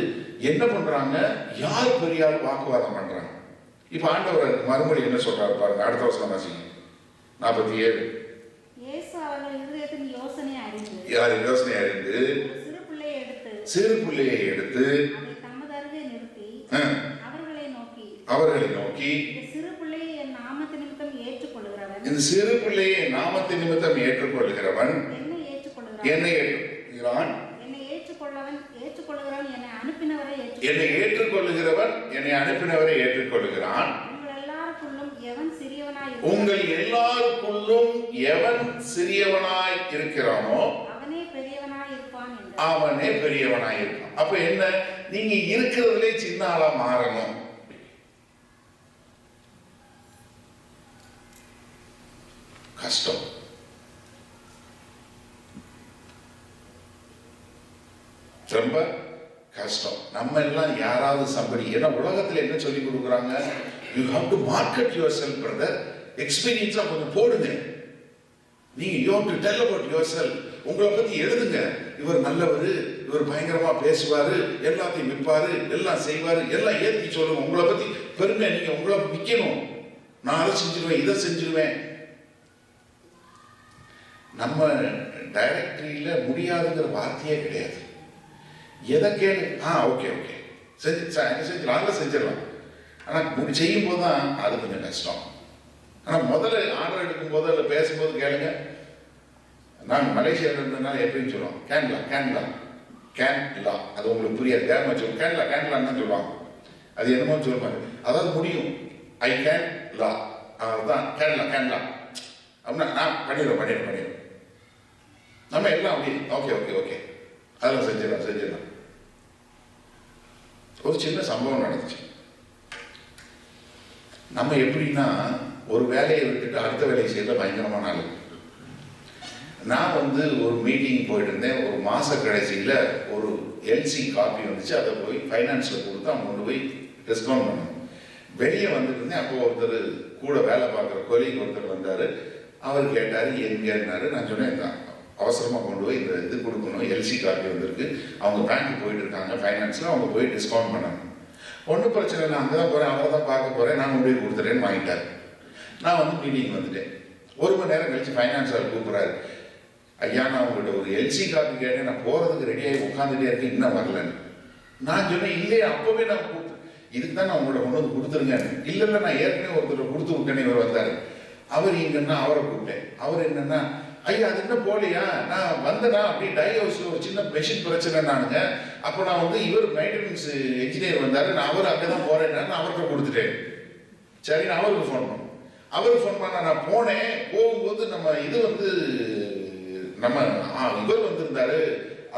S1: என்ன பண்றாங்க? யார் பெரிய ஆள் வாக்குவாதம் பண்றாங்க. இப்ப ஆண்டவர் மறுபடியும் என்ன சொல்றாரு பாருங்க. அடுத்த வசனம் வாசிங்க. 47.
S2: இயேசு அவர்கள் இருதயத்தின் யோசனை அறிந்து,
S1: யார் யோசனை அறிந்து சிறு பிள்ளையை எடுத்து
S2: அதை தமது அருகே நிறுத்தி அவர்களை நோக்கி இந்த சிறு பிள்ளையை என் நாமத்து நிமித்தம் ஏற்றுக்கொள்கிறவன் என்னை ஏற்றுக்கொள்கிறான். என்னை ஏற்றுக்கொள்கிறவன் என்னை அனுப்பினவரை ஏற்றுக்கொள்கிறான். உங்கள் எல்லாருக்குள்ளும் எவன் சிறியவனாய் இருக்கிறானோ அவனே பெரியவனாய் இருப்பான். அப்ப என்ன? நீங்க இருக்கிறதுலே சின்ன ஆளா மாறணும். கஷ்டம். ரொம்ப கஷ்டம். நம்ம எல்லாம் யாராவது சம்படி ஏன்னா உலகத்துல என்ன சொல்லி கொடுக்குறாங்க? You have to market yourself brother. எக்ஸ்பீரியன்ஸா கொஞ்சம் போடுங்க. நீங்க you have to tell about yourself. உங்களை பத்தி எழுதுங்க. இவர் நல்லவர், இவர் பயங்கரமா பேசுவாரு, எல்லாத்தையும் விற்பாரு, எல்லாம் செய்வாரு, எல்லாம் ஏற்றி சொல்லுங்க. உங்களை பத்தி பெருமை. நீங்க உங்களை விற்கணும். நான் அதை செஞ்சிருவேன், இதை செஞ்சிருவேன். நம்ம டைரக்டரியில முடியாதுங்கிற வார்த்தையே கிடையாது. எதை கேளு, ஓகே செஞ்சிடலாம், அதெல்லாம் செஞ்சிடலாம். ஆனால் செய்யும் போது தான் அது கொஞ்சம் கஷ்டம். ஆனால் முதல்ல ஆர்டர் எடுக்கும் போது அதில் பேசும்போது கேளுங்க. நாங்கள் மலேசியாவில் இருந்ததுனால எப்படின்னு சொல்லுவோம், கேன்லா. அது உங்களுக்கு புரியாது. வேற சொல்லுவோம், கேன்லான்னு தான் சொல்லுவாங்க. அது என்னமோ சொல்லுவாங்க. அதாவது முடியும். ஐ கேன் லா, அதுதான் கேன்லா அப்படின்னா நான் பண்ணிடுறோம். நம்ம எல்லாம் அப்படி ஓகே அதெல்லாம் செஞ்சிடலாம். ஒரு சின்ன சம்பவம் நடந்துச்சு. நம்ம எப்படின்னா ஒரு வேலையை விட்டுட்டு அடுத்த வேலையை செய்யறது பயங்கரமான ஆளு. நான் ஒரு மீட்டிங் போயிட்டு இருந்தேன். ஒரு மாச கடைசியில் ஒரு எல்சி காப்பி வந்துச்சு. அதை போய் ஃபைனான்ஸ்ல கொடுத்து அவங்க கொண்டு போய் டிஸ்கவுண்ட் பண்ணணும். வெளியே வந்துட்டு இருந்தேன். அப்போ ஒருத்தர் கூட வேலை பார்க்குற கொலீக் ஒருத்தர் வந்தாரு. அவர் கேட்டாரு எங்கன்னாரு. நான் சொன்னேன்
S1: அவசரமாக கொண்டு போய் இந்த இது கொடுக்கணும், எல்சி காப்பி வந்திருக்கு, அவங்க பேங்க்கு போயிட்டு இருக்காங்க ஃபைனான்ஸில், அவங்க போய் டிஸ்கவுண்ட் பண்ணாங்க. ஒன்றும் பிரச்சனை இல்லை, அங்கே தான் போகிறேன், அவரை தான் பார்க்க போகிறேன், நான் கொண்டு போய் கொடுத்துறேன்னு வாங்கிட்டார். நான் வந்து மீட்டிங் வந்துட்டேன். 1 மணி நேரம் கழிச்சு ஃபைனான்ஸார் கூப்பிட்றாரு, ஐயா நான் உங்கள்கிட்ட ஒரு எல்சி காப்பி கேட்டேன், நான் போகிறதுக்கு ரெடியாகி உட்காந்துட்டே இருக்கேன், இன்னும் வரலன்னு. நான் சொன்னேன், இல்லையே அப்போவே நான் இதுக்கு தான் நான் உங்கள்கிட்ட கொண்டு வந்து கொடுத்துருங்க. இல்லை நான் ஏற்கனவே ஒருத்தர் கொடுத்து விட்டேன்னு இவர் வந்தார். அவர் எங்கன்னா அவரை கூப்பிட்டேன். அவர் என்னன்னா, ஐயா அது என்ன போலையா, நான் வந்தேன்னா அப்படி டை ஹவுஸில் ஒரு சின்ன மெஷின் பிரச்சனை நானுங்க, அப்போ நான் வந்து இவர் மெயின்டெனன்ஸ் என்ஜினியர் வந்தார், நான் அவர் அங்கே தான் போகிறேன்னா நான் அவர்கிட்ட கொடுத்துட்டேன். சரி நான் அவருக்கு ஃபோன் பண்ணேன். அவருக்கு ஃபோன் பண்ண நான் போனேன். போகும்போது நம்ம இது வந்து நம்ம இவர் வந்திருந்தாரு,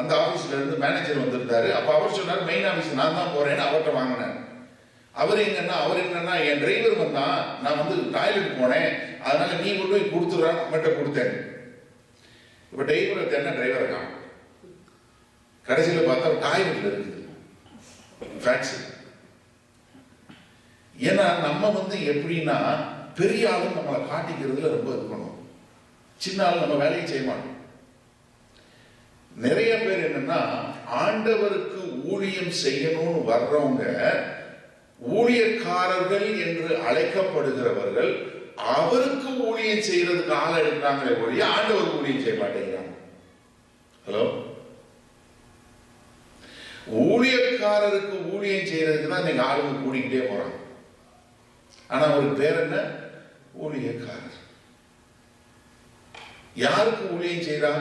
S1: அந்த ஆஃபீஸில் இருந்து மேனேஜர் வந்திருந்தாரு. அப்போ அவர் சொன்னார் மெயின் ஆஃபீஸ் நான் தான் போகிறேன்னு அவர்கிட்ட வாங்கினேன். அவர் என்னன்னா என் டிரைவர் வந்தான், நான் வந்து டாய்லெட் போனேன், அதனால நீ கொண்டு போய் கொடுத்துறான் நம்மகிட்ட கொடுத்தேன். இப்போ டிரைவர் என்ன டிரைவர் இருக்கான், கடைசியில் பார்த்தா டாய்லெட்ல இருக்குது ஃபேக்ட்ஸ். ஏன்னா நம்ம வந்து எப்படின்னா பெரிய ஆளும் நம்மளை காட்டிக்கிறதுல ரொம்ப இது பண்ணுவோம், சின்ன ஆள் நம்ம வேலையை செய்ய மாட்டோம். நிறைய பேர் என்னன்னா ஆண்டவருக்கு ஊழியம் செய்யணும்னு வர்றவங்க ஊழியக்காரர்கள் என்று அழைக்கப்படுகிறவர்கள் அவருக்கு ஊழியம் செய்யறதுக்கு ஆளை எடுக்கிறாங்களே ஒழிய ஆண்டவருக்கு ஊழியம் செய்ய மாட்டேங்கிறாங்க. ஹலோ, ஊழியக்காரருக்கு ஊழியம் செய்யறதுக்கு தான் நீங்க ஆளுங்க கூடிக்கிட்டே போறாங்க. ஆனா அவருக்கு பேர் என்ன? ஊழியக்காரர். யாருக்கு ஊழியம் செய்யறா?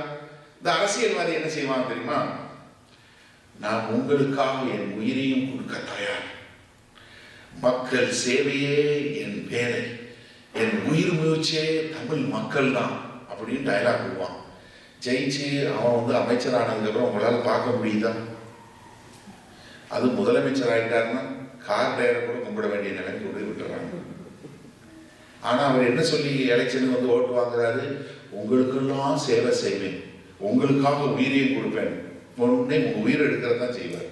S1: இந்த அரசியல்வாதி என்ன செய்வாங்க தெரியுமா? நான் உங்களுக்காக என் உயிரையும் கொடுக்க தயார், மக்கள் சேவையே என் பேரை, என் உயிர் மூச்சே தமிழ் மக்கள் தான் அப்படின்னு டயலாக் விடுவான். ஜெயிச்சு அவன் வந்து அமைச்சர் ஆனதுக்கப்புறம் உங்களால பார்க்க முடியுதா? அது முதலமைச்சர் ஆகிட்டாருன்னா கார் டயரை கூட கும்பிட வேண்டிய நிலைக்கு கொண்டு விட்டுறாங்க. ஆனா அவர் என்ன சொல்லி எலெக்ஷனுக்கு வந்து ஓட்டு வாங்குறாரு? உங்களுக்கெல்லாம் சேவை செய்வேன், உங்களுக்காக உயிரையும் கொடுப்பேன், உடனே உங்க உயிர் எடுக்கிறதான் செய்வார்.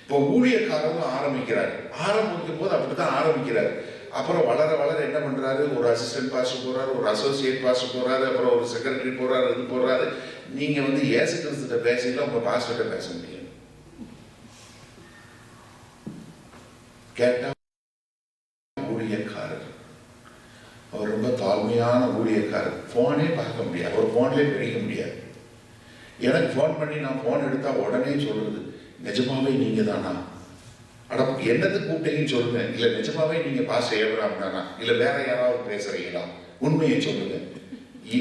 S1: இப்போ ஊழியக்காரர்கள் ஆரம்பிக்கும் போது அப்படித்தான் ஆரம்பிக்கிறார். அப்புறம் வளர வளர என்ன பண்றாரு? ஒரு அசிஸ்டன்ட் பாஸ்டர் போறாரு, ஒரு அசோசியேட் பாஸ்டர் போறாரு, அப்புறம் ஒரு செக்ரட்டரி போறாரு, இது போறாரு. நீங்க வந்து இயேசு கிறிஸ்துட்ட பேசல, உங்க பாஸ்டர்கிட்ட பேச முடியும். கேட்டா ஊழியக்காரர், அவர் ரொம்ப தாழ்மையான ஊழியக்காரர். போனே பார்க்க முடியாது, அவர் போன்லேயே படிக்க முடியாது. எனக்கு போன் பண்ணி நான் போன் எடுத்தா உடனே சொல்றது, நிஜமாவே நீங்க தானா? அட என்னது கூப்பிட்டீங்கன்னு சொல்லுங்க. இல்ல நிஜமாவே நீங்க பாஸ்டர் ஏப்ரஹாம் தானா? இல்ல வேற யாராவது பேசுறீங்களா? உண்மையை சொல்லுங்க.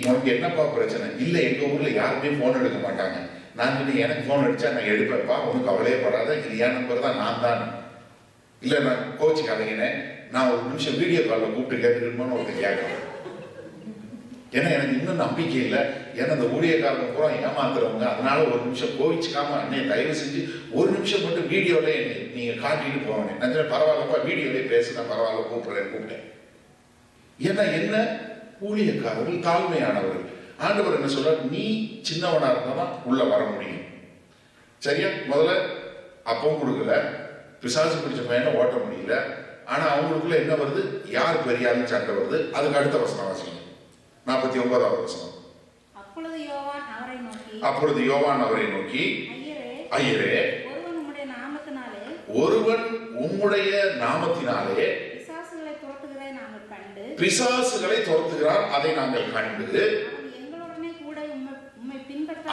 S1: உனக்கு என்னப்பா பிரச்சனை? இல்ல எங்க ஊர்ல யாருமே போன் எடுக்க மாட்டாங்க. நான் சொன்னேன், எனக்கு போன் அடிச்சா நான் எடுப்பேன்ப்பா, உனக்கு கவலையே படாத, இது என் நம்பர் தான், நான் தான். இல்ல நான் கோச்சுக்காதீங்கன்னு நான் ஒரு நிமிஷம் வீடியோ காலில் கூப்பிட்டு கேட்டுக்கணுமான்னு ஒருத்தர் கேட்கறேன். ஏன்னா எனக்கு இன்னும் நம்பிக்கை இல்லை. ஏன்னா இந்த ஊழியக்காரங்க பூரா ஏமாத்துறவங்க. அதனால ஒரு நிமிஷம் கோவிச்சுக்காம அண்ணே தயவு செஞ்சு ஒரு நிமிஷம் மட்டும் வீடியோல நீங்க காட்டிட்டு போவாங்க. நான் பரவாயில்லப்பா வீடியோலே பேசுனா பரவாயில்ல, கூப்பிட்டேன். ஏன்னா என்ன, ஊழியக்காரர்கள் தாழ்மையானவர்கள். ஆண்டவர் என்ன சொல்றார்? நீ சின்னவனா இருந்தாதான் உள்ள வர முடியும். சரியா? முதல்ல அப்பவும் கொடுக்கல, பிசாசு பிடிச்ச பையனை ஓட்ட முடியல. ஆனா அவங்களுக்குள்ள என்ன வருது? யார் பெரியாருன்னு சண்டை வருது. அதுக்கு அடுத்த வசனம் வாசிங்க, 49வது வசனம். அப்பொழுது யோவான் அவரை நோக்கி, ஐயரே, ஒருவன் உம்முடைய நாமத்தினாலே பிசாசுகளை துரத்துகிறான், அதை நாங்கள் கண்டு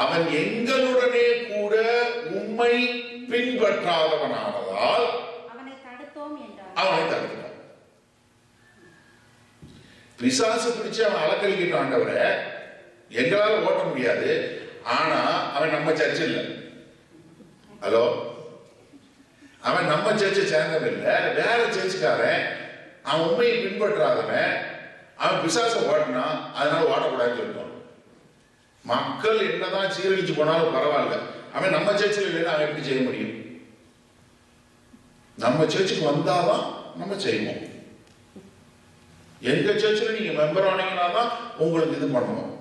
S1: அவன் எங்களுடனே கூட உம்மை பின்பற்றாதவனானதால் அவனை தடுத்தான். பிசாசு பிடிச்சு அவன் அலக்கழிக்கிட்டு ஆண்டவரை எங்களால ஓட்ட முடியாது. ஆனா அவன் நம்ம சர்ச்ச இல்ல. ஹலோ, அவன் நம்ம சர்ச்சை சேர்ந்தவன் இல்ல, வேற சர்ச்சுக்காரன். அவன் உண்மையை பின்பற்றாதவன். அவன் பிசாசை ஓட்டினா, அதனால ஓட்டக்கூடாதுன்னு சொல்லிட்டான். மக்கள் என்னதான் சீரழிச்சு போனாலும் பரவாயில்ல, அவன் நம்ம சர்ச்சில் இல்லைன்னா அவன் எப்படி செய்ய முடியும்? நம்ம சர்ச்சுக்கு வந்தாதான் நம்ம செய்வோம். எங்க சர்ச்சில் நீங்க மெம்பர் ஆனீங்கன்னா தான் உங்களுக்கு இது பண்ணுவோம்.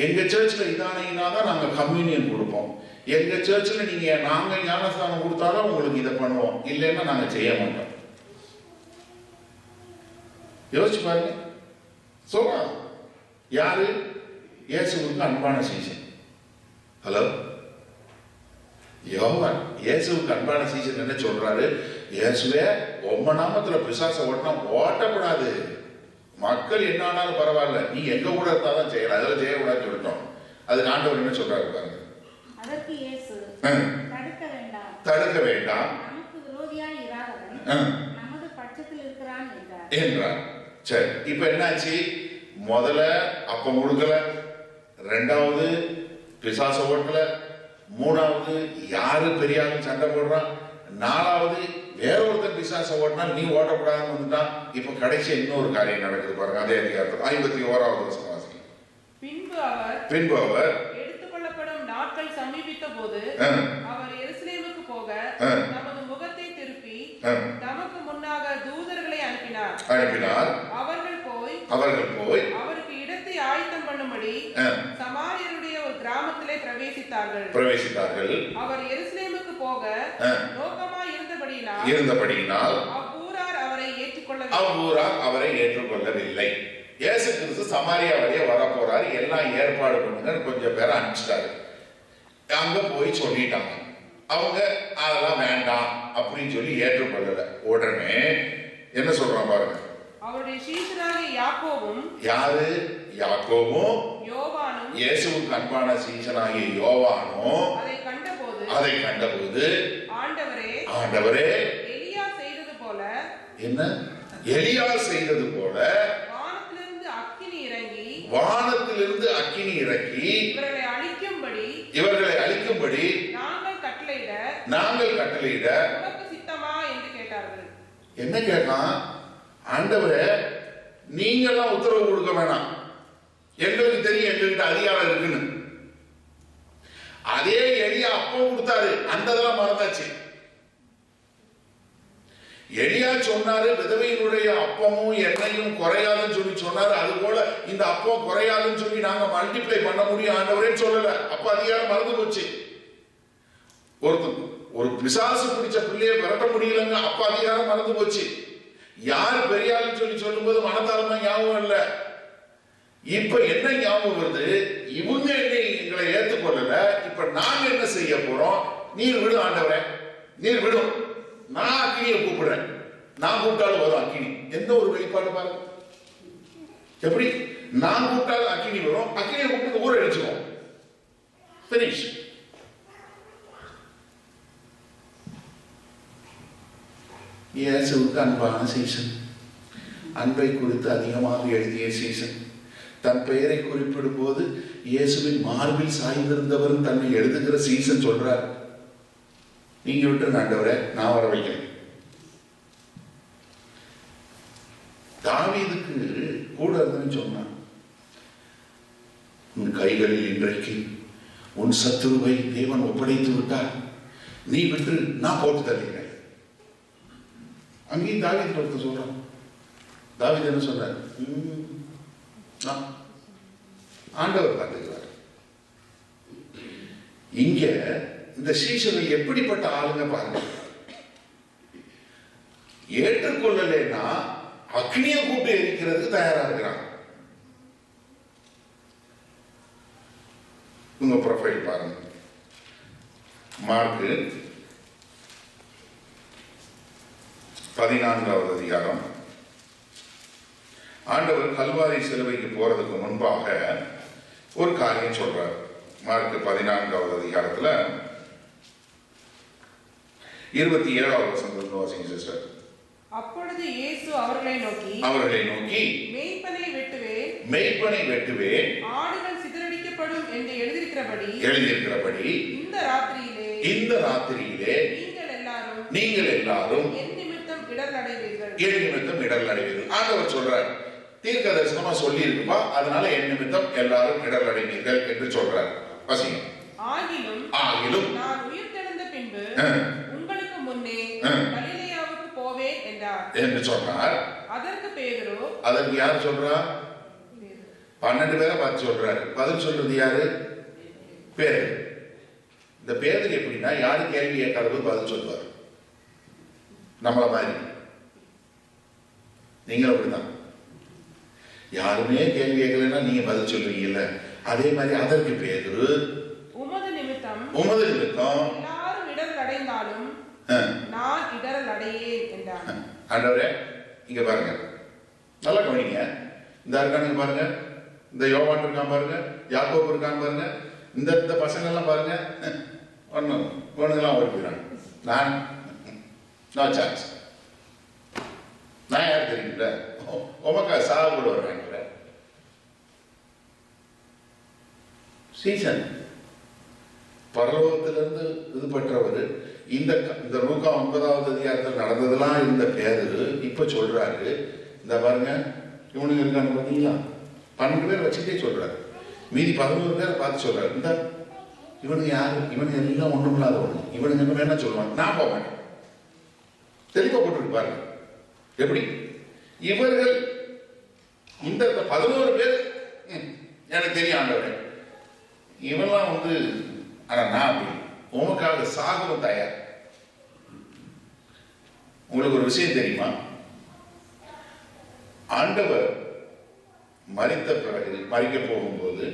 S1: எங்க சர்ச்சில் இதானீங்கன்னா தான் நாங்க கம்யூனியன் கொடுப்போம். எங்க சர்ச்சில் நீங்க நாங்க ஞானஸ்தானம் கொடுத்தாதான் உங்களுக்கு இதை பண்ணுவோம், இல்லைன்னா நாங்க செய்ய மாட்டோம். யோசிச்சு பாருங்க. சொல்றா யாரு? இயேசுவுக்கு அன்பான சீசன். ஹலோ, யோவான் இயேசுவுக்கு அன்பான சீசன் என்ன சொல்றாரு? இயேசுவே உம்ம நாமத்துல பிசாசை ஓட்டினா ஓட்டக்கூடாது, மக்கள் என்ன ஆனாலும் பரவாயில்ல, நீ எங்க கூட இருந்தாதான் செய்யலாம், அதெல்லாம் செய்யக்கூடாதுன்னு சொல்லிட்டோம். அதுக்கு ஆண்டவர் என்ன சொல்றாரு பாருங்க.
S3: அதற்கு இயேசு
S1: தடுக்க வேண்டாம்,
S3: நமக்கு விரோதியாய் இராதவன் நமது பட்சத்தில் இருக்கிறான்
S1: என்றார். சரி, இப்ப என்னாச்சு? முதல்ல அப்ப முழுக்கல, ரெண்டாவது பிசாச ஓட்டல, மூணாவது யாரு பெரியாலும் சண்டை போடுறான், நாலாவது வேற ஒருத்தர் பிசாச ஓட்டினா நீ ஓட்டக்கூடாதுன்னு வந்துட்டான். இப்ப கடைசி இன்னொரு காரியம் நடக்குது பாருங்க. அதே அதிகாரத்தில் 51வது வசனம் வாசிங்க. பின்பு அவர்
S4: எடுத்துக்கொள்ளப்படும் நாட்கள் சமீபித்த போது அவர் எருசலேமுக்கு போக தமது முகத்தை திருப்பி தமக்கு முன்னாக தூதர்களை அனுப்பினார். அவர்கள் போய் அவருக்கு இடத்தை ஆயத்தம் பண்ணும்படி சமாரியருடைய ஒரு கிராமத்திலே பிரவேசித்தார்கள். அவர் எருசலேமுக்கு போக நோக்கமாய் இருந்தபடியினால் அவ்வூரார் அவரை ஏற்றுக்கொள்ளவில்லை.
S1: இயேசு கிறிஸ்து சமாரியா வழியா வர போறாரு, எல்லாம் ஏற்பாடு பண்ணுங்க, கொஞ்சம் பேரை அனுப்பிச்சிட்டாரு. அங்க போய் சொல்லிட்டாங்க, அவங்க அதெல்லாம் வேண்டாம் அப்படின்னு சொல்லி ஏற்றுக்கொள்ளல. உடனே என்ன சொல்றான் பாருங்க.
S4: அவருடைய சீஷனாகிய யாக்கோபும்,
S1: யாரு? யாக்கோபும்
S4: யோவானும்,
S1: இயேசுவுக்கு அன்பான சீஷனாகிய யோவானும் அதை கண்டபோது ஆண்டவரே
S4: எலியா செய்தது போல,
S1: என்ன எலியா செய்தது போல வானத்திலிருந்து அக்கினி இறங்கி இவர்களை அழிக்கும்படி நாங்கள் கட்டளையிட
S4: சித்தமா என்று கேட்டார்கள்.
S1: என்ன கேட்டான்? ஆண்டவரே, நீங்கெல்லாம் உத்தரவு கொடுக்க வேணாம், எங்களுக்கு தெரியும் எங்ககிட்ட அதிகாரம் இருக்குன்னு. அதே எலியா அப்போ கொடுத்தாரு, அந்த இதெல்லாம் மறந்தாச்சு. எலியா சொன்னாரு, விதவையினுடைய அப்பமும் எண்ணெயும் குறையாதுன்னு சொல்லி சொன்னாரு. அது போல இந்த அப்பம் குறையாதுன்னு சொல்லி நாங்க மல்டிப்ளை பண்ண முடியும் ஆண்டவரே சொல்லல. அப்ப அதிகாரம் மறந்து போச்சு. ஒரு பிசாசு பிடிச்ச பிள்ளையை விரட்ட முடியலங்க, அப்ப அதிகாரம் மறந்து போச்சு. யார் பெரியாளுன்னு சொல்லி சொல்லும் போது மனத்தாழ்மை ஞாபகம் இல்ல. இப்ப என்ன ஞாபகம் வருது? இவங்க எங்களை ஏற்றுக்கொள்ளல, இப்ப நாங்க என்ன செய்ய போறோம்? நீர் விடும் ஆண்டவரே, நீர் விடும், நான் அக்கினியை கூப்பிடுறேன், நான் கூப்பிட்டாலும் வரும் அக்கினி. எந்த ஒரு வெளிப்பாடு பாருங்க. எப்படி நான் கூப்பிட்டாலும் அக்கினி வரும், அக்கினியை கூப்பிட்டு ஊற அடிச்சுவோம். பினிஷ். இயேசுவுக்கு அன்பான சீசன், அன்பை குறித்து அதிகமாக எழுதிய சீசன். தன் பெயரை குறிப்பிடும் போது இயேசுவின் மார்பில் சாய்ந்திருந்தவர் தன்னை எழுதுகிற சீசன் சொல்றார். நீங்க விட்டு ஆண்டவரே, நான் வர வைக்கிறேன். தாவீதுக்கு கூட இருந்தேன்னு சொன்னான், உன் கைகளில் இன்றைக்கு உன் சத்துருவை தேவன் ஒப்படைத்து விட்டார், நீ விட்டு நான் போட்டு தருகிறேன். அங்கேயும் தாவீது ஒருத்தர் சொல்றான். தாவீது என்ன சொல்றாரு? ஆண்டவர் பார்த்துக்கிறார். இங்க இந்த சீஷனை எப்படிப்பட்ட ஆளுங்க பாருங்க. ஏற்றுக்கொள்ளலைன்னா அக்னியை கூட்டு எரிக்கிறதுக்கு தயாரா இருக்கிறாங்க. உங்க ப்ரொஃபைல் பாருங்க. மார்க்கு 14வது அதிகாரம். ஆண்டவர் கல்வாரி சிலுவைக்கு போறதுக்கு முன்பாக ஒரு காரியம் சொல்றார். மார்க்கு 14வது அதிகாரத்துல 27வது வசனத்திலிருந்து வாசிங்க சிஸ்டர்.
S4: அப்பொழுது இயேசு அவர்களை நோக்கி
S1: மேய்ப்பனை வெட்டுவேன்,
S4: ஆடுகள் சிதறடிக்கப்படும் என்று
S1: எழுதியிருக்கிறபடி இந்த ராத்திரியிலே நீங்கள் எல்லாரும் என் நிமித்தம் இடர் அடைவீர்கள். ஆண்டவர் சொல்றார், தீர்க்க தரிசனமா சொல்லி இருக்குப்பா, அதனால என் நிமித்தம் எல்லாரும் இடர் அடைவீர்கள் என்று சொல்றார். வாசிங்க. ஆகிலும்
S4: நான் உயிர்த்தெழுந்த பின்பு உங்களுக்கு முன்னே கலிலேயாவுக்கு போவேன்
S1: என்று சொன்னார். அதற்கு யார் சொல்றா? 12 பேரை பார்த்து சொல்றாரு. பதில் சொல்றது யாரு? பேரு. இந்த பேருக்கு எப்படின்னா, யாரு கேள்வி கேட்காதது பதில் சொல்வார். நம்மள மாதிரி நீங்களும் அப்படிதான். யாருமே கேள்வி கேட்கலன்னா நீங்க பதில் சொல்றீங்கல்ல, அதே மாதிரி அதற்கு பேரு
S4: உமது
S1: உமது நிமித்தம்
S4: எல்லாரும் இடரல் அடைந்தாலும் நான் இடரல் அடையேன் என்றார்.
S1: ஆண்டவரே இங்க பாருங்க, நல்லா கவனிங்க. இந்த இருக்கானுங்க பாருங்க, இந்த யோவான் இருக்கான் பாருங்க, யாக்கோபு இருக்கான் பாருங்க, இந்த பசங்க எல்லாம் பாருங்க, ஒன்னும் ஒண்ணுங்கெல்லாம் ஓடிக்கிறாங்க. நான் நோ சான்ஸ். நான் யார் தெரியுங்கள, உமக்கா சாக கூட வருவாங்க. சீசன் பரலோகத்திலிருந்து இது பெற்றவர். இந்த லூக்கா 9வது அதிகாரத்தில் நடந்ததெல்லாம் இருந்த பேரு இப்ப சொல்றாரு. இந்த பாருங்க, இவனுங்க இருக்கான்னு பார்த்தீங்களா, 12 பேர் வச்சுட்டே சொல்றாரு. மீதி 11 பேரை பார்த்து சொல்றாரு. இந்த இவனுங்க யாரு, இவனுங்க எல்லாம் ஒண்ணும் இல்லாத ஒண்ணு, இவனுங்க என்ன வேணா சொல்லுவாங்க, நான் போக மாட்டேன். தெளிவா போட்டுருக்கு பாருங்க. எப்படி இவர்கள் இந்த 11 பேர் எனக்கு தெரியும் ஆண்டவரே, இவெல்லாம் வந்து ஆனா நான் அப்படி உமக்காக சாகவும் தயார். உங்களுக்கு ஒரு விஷயம் தெரியுமா, ஆண்டவர் மரித்த பிறகு மரிக்க போகும்போது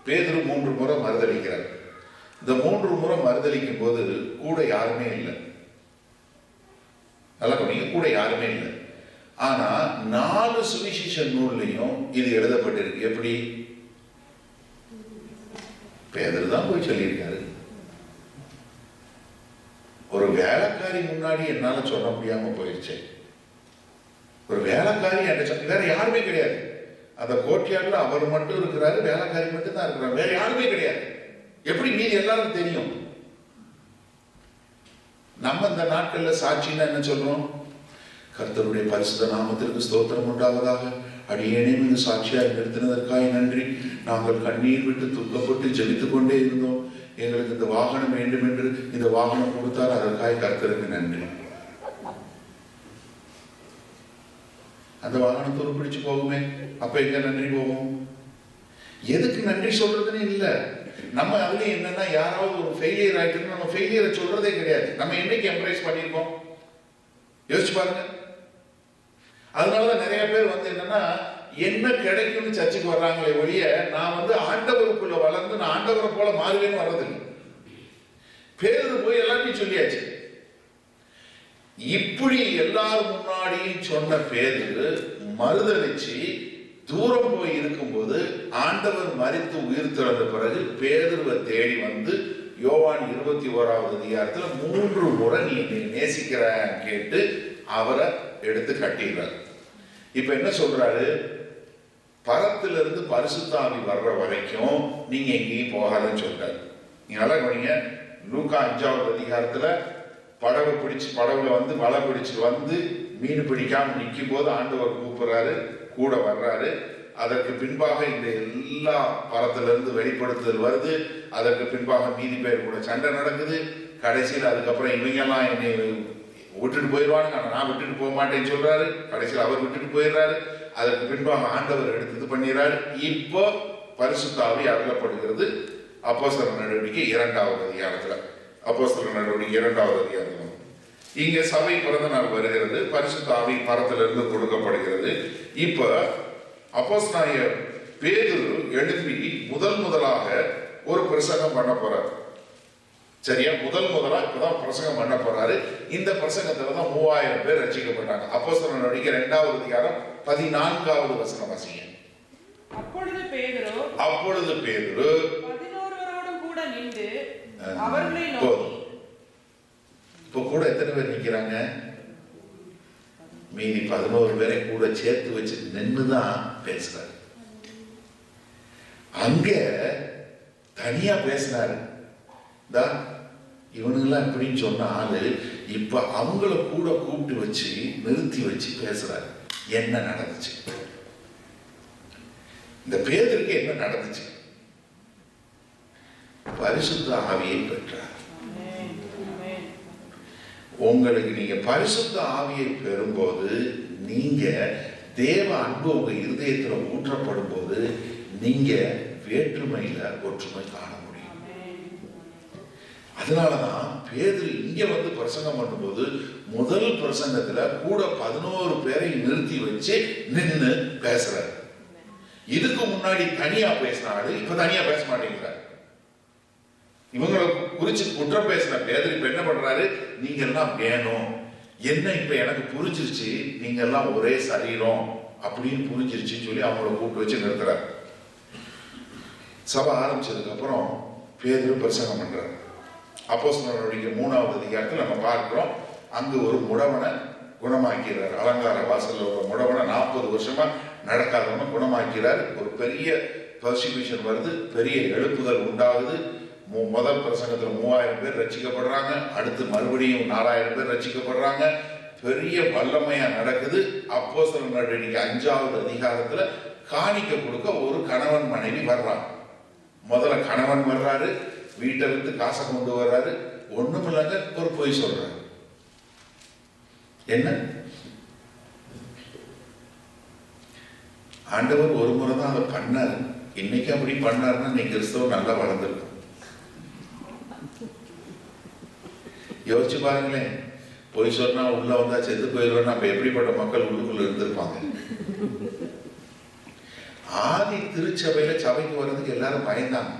S1: பேதுரு 3 முறை மறுதளிக்கிறார். இந்த 3 முறை மறுதளிக்கும் போது கூட யாருமே இல்லை. நல்லா கவனிங்க, கூட யாருமே இல்லை. ஆனா 4 சுவிசேஷ நூல்லையும் இது எழுதப்பட்டிருக்கு. எப்படி? பேதுரு தான் போய் சொல்லியிருக்காரு. ஒரு வேலைக்காரி முன்னாடி என்னால சொல்ல முடியாம போயிடுச்சு. ஒரு வேலைக்காரி வேற யாருமே கிடையாது. அந்த கோட்டையாடுல அவர் மட்டும் இருக்கிறாரு, வேலைக்காரி மட்டும் தான் இருக்கிறார், வேற யாருமே கிடையாது. எப்படி மீதி எல்லாரும் தெரியும்? நம்ம இந்த நாட்கள்ல சாட்சின்னா என்ன சொல்றோம்? கர்த்தருடைய பரிசுத்த நாமத்திற்கு ஸ்தோத்திரம் உண்டாவதாக, அடியேனே மீது சாட்சியாக நிறுத்தினதற்காக நன்றி. நாங்கள் கண்ணீர் விட்டு துக்கப்பட்டு ஜெபித்துக் கொண்டே இருந்தோம். எங்களுக்கு இந்த வாகனம் வேண்டும் என்று இந்த வாகனம் கொடுத்தார், அதற்காக கர்த்தருக்கு நன்றி. அந்த வாகனம் துருப்பிடிச்சு போகுமே, அப்ப எங்க நன்றி போகும்? எதுக்கு நன்றி சொல்றதுன்னு இல்ல. நம்ம அதுல என்னன்னா, யாராவது ஒரு ஃபெயிலியர் ஆயிட்டு நம்ம ஃபெயிலியரை சொல்றதே கிடையாது. நம்ம என்னைக்கு எம்ப்ரேஸ் பண்ணிருக்கோம் யோசிச்சு பாருங்க. அதனாலதான் நிறைய பேர் வந்து என்னன்னா, என்ன கிடைக்கும்னு சர்ச்சுக்கு வர்றாங்களே ஒழிய, நான் வந்து ஆண்டவருக்குள்ள வளர்ந்து நான் ஆண்டவரை போல மாறுவேன்னு வர்றதில்லை. பேரு போய் எல்லாத்தையும் சொல்லியாச்சு. இப்படி எல்லாரும் முன்னாடியும் சொன்ன பேரு மறுதளிச்சு தூரம் போய் இருக்கும்போது, ஆண்டவர் மரித்து உயிர் திறந்த பிறகு பேதுருவை தேடி வந்து யோவான் 21வது அதிகாரத்துல 3 முறை நீ நேசிக்கிற கேட்டு அவரை எடுத்து கட்டிடுறாரு. இப்ப என்ன சொல்றாரு? பரத்திலிருந்து பரிசுத்த ஆவி வர்ற வரைக்கும் நீங்க எங்கேயும் போகாதுன்னு சொல்றாரு. நீங்க நல்லா கவனிங்க. லூக்கா 5வது அதிகாரத்துல படகுல வந்து வலை பிடிச்சு வந்து மீன் பிடிக்காம நிற்கும் போது ஆண்டவர் கூப்பிடுறாரு, கூட வர்றாரு. அதற்கு பின்பாக இந்த எல்லா பரத்திலிருந்து வெளிப்படுத்துதல் வருது. அதற்கு பின்பாக மீதி பேர் கூட சண்டை நடக்குது. கடைசியில் அதுக்கப்புறம் இவங்கெல்லாம் என்னை விட்டுட்டு போயிடுவானுங்க, நான் விட்டுட்டு போக மாட்டேன்னு சொல்றாரு. கடைசியில் அவர் விட்டுட்டு போயிடுறாரு. அதற்கு பின்பாக ஆண்டவர் எடுத்து பண்ணிடுறாரு. இப்போ பரிசுத்த ஆவி அருளப்படுகிறது. அப்போஸ்தலர் நடவடிக்கை 2வது அதிகாரத்துல. அப்போஸ்தலர் நடவடிக்கை 2வது அதிகாரம். இங்க சபை பிறந்த நாள் வருகிறது. பரிசுத்த ஆவி பரத்திலிருந்து கொடுக்கப்படுகிறது. இப்ப அப்போஸ்தலர் பேதுரு எழுப்பி முதலாக ஒரு பிரசங்கம் பண்ண போறார். சரியா? முதலா இப்பதான் பிரசங்கம் பண்ண போறாரு. இந்த பிரசங்கத்துலதான் 3000 பேர் ரட்சிக்கப்பட்டாங்க. அப்போஸ்தலர் நடவடிக்கை 2வது அதிகாரம் 14வது வசனம் வாசிங்க.
S4: அப்பொழுது பேதுரு
S3: 11
S4: கூட நின்று அவர்களை நோக்கி.
S1: இப்ப கூட எத்தனை பேர் நிக்கிறாங்க? மீதி 11 பேரை கூட சேர்த்து வச்சு நின்றுதான் பேசுறாரு. அங்க தனியா பேசினாரு. இவனுங்கெல்லாம் எப்படின்னு சொன்ன ஆளு இப்ப அவங்கள கூட கூப்பிட்டு வச்சு நிறுத்தி வச்சு பேசுறாரு. என்ன நடந்துச்சு? இந்த பேதருக்கு என்ன நடந்துச்சு? பரிசுத்த ஆவியை பெற்றார். உங்களுக்கு நீங்க பரிசுத்த ஆவியை பெறும்போது, நீங்க தேவ அன்பு உங்க இருதயத்துல ஊற்றப்படும் போது, நீங்க வேற்றுமையில ஒற்றுமை காண முடியும். அதனாலதான் பேதுரு இங்க வந்து பிரசங்கம் பண்ணும்போது முதல் பிரசங்கத்துல கூட 11 பேரை நிறுத்தி வச்சு நின்று பேசுறாரு. இதுக்கு முன்னாடி தனியா பேசினாரு, இப்ப தனியா பேச மாட்டேங்கிறார். இவங்களை குறிச்சு குற்றம் பேசின பேதுரு இப்ப என்ன பண்றாரு, நீங்க எல்லாம் வேணும், என்ன இப்ப எனக்கு புரிஞ்சிருச்சு, நீங்க எல்லாம் ஒரே சரீரம் அப்படின்னு புரிஞ்சிருச்சுன்னு சொல்லி அவங்கள கூப்பிட்டு வச்சு நிறுத்துறாரு. சபை ஆரம்பிச்சதுக்கு அப்புறம் பேதுரு பிரசங்கம் பண்றாரு. அப்போஸ்தலர் நடவடிக்கை 3வது அதிகாரத்தில் நம்ம பார்க்கிறோம், அங்கு ஒரு முடவனை குணமாக்கிறார். அலங்கார வாசல்ல ஒரு முடவனை 40 வருஷமா நடக்காதவனை குணமாக்கிறார். ஒரு பெரிய பர்சிக்யூஷன் வருது, பெரிய எழுப்புதல் உண்டாகுது. முதல் பிரசங்கத்துல 3000 பேர் ரட்சிக்கப்படுறாங்க, அடுத்து மறுபடியும் 4000 பேர் ரட்சிக்கப்படுறாங்க. பெரிய வல்லமையா நடக்குது. அப்போஸ்தலர் நடவடிக்கை 5வது அதிகாரத்துல காணிக்க கொடுக்க ஒரு கணவன் மனைவி வர்றாங்க. முதல்ல கணவன் வர்றாரு, வீட்டை விட்டு காசை கொண்டு வர்றாரு, ஒண்ணும் இல்லைங்க ஒரு பொய் சொல்றாரு. என்ன ஆண்டவர் ஒரு முறை தான் அதை பண்ணாரு, இன்னைக்கு அப்படி பண்ணாருன்னா நீ கிறிஸ்தவம் நல்லா வளர்ந்துருக்கும். யோசிச்சு பாருங்களேன், பொய் சொன்னா உள்ள வந்தா செத்து போயிடுவேன், அப்ப எப்படிப்பட்ட மக்கள் உள்ளுக்குள்ள இருந்திருப்பாங்க. ஆதி திருச்சபையில சபைக்கு வர்றதுக்கு எல்லாரும் பயந்தாங்க.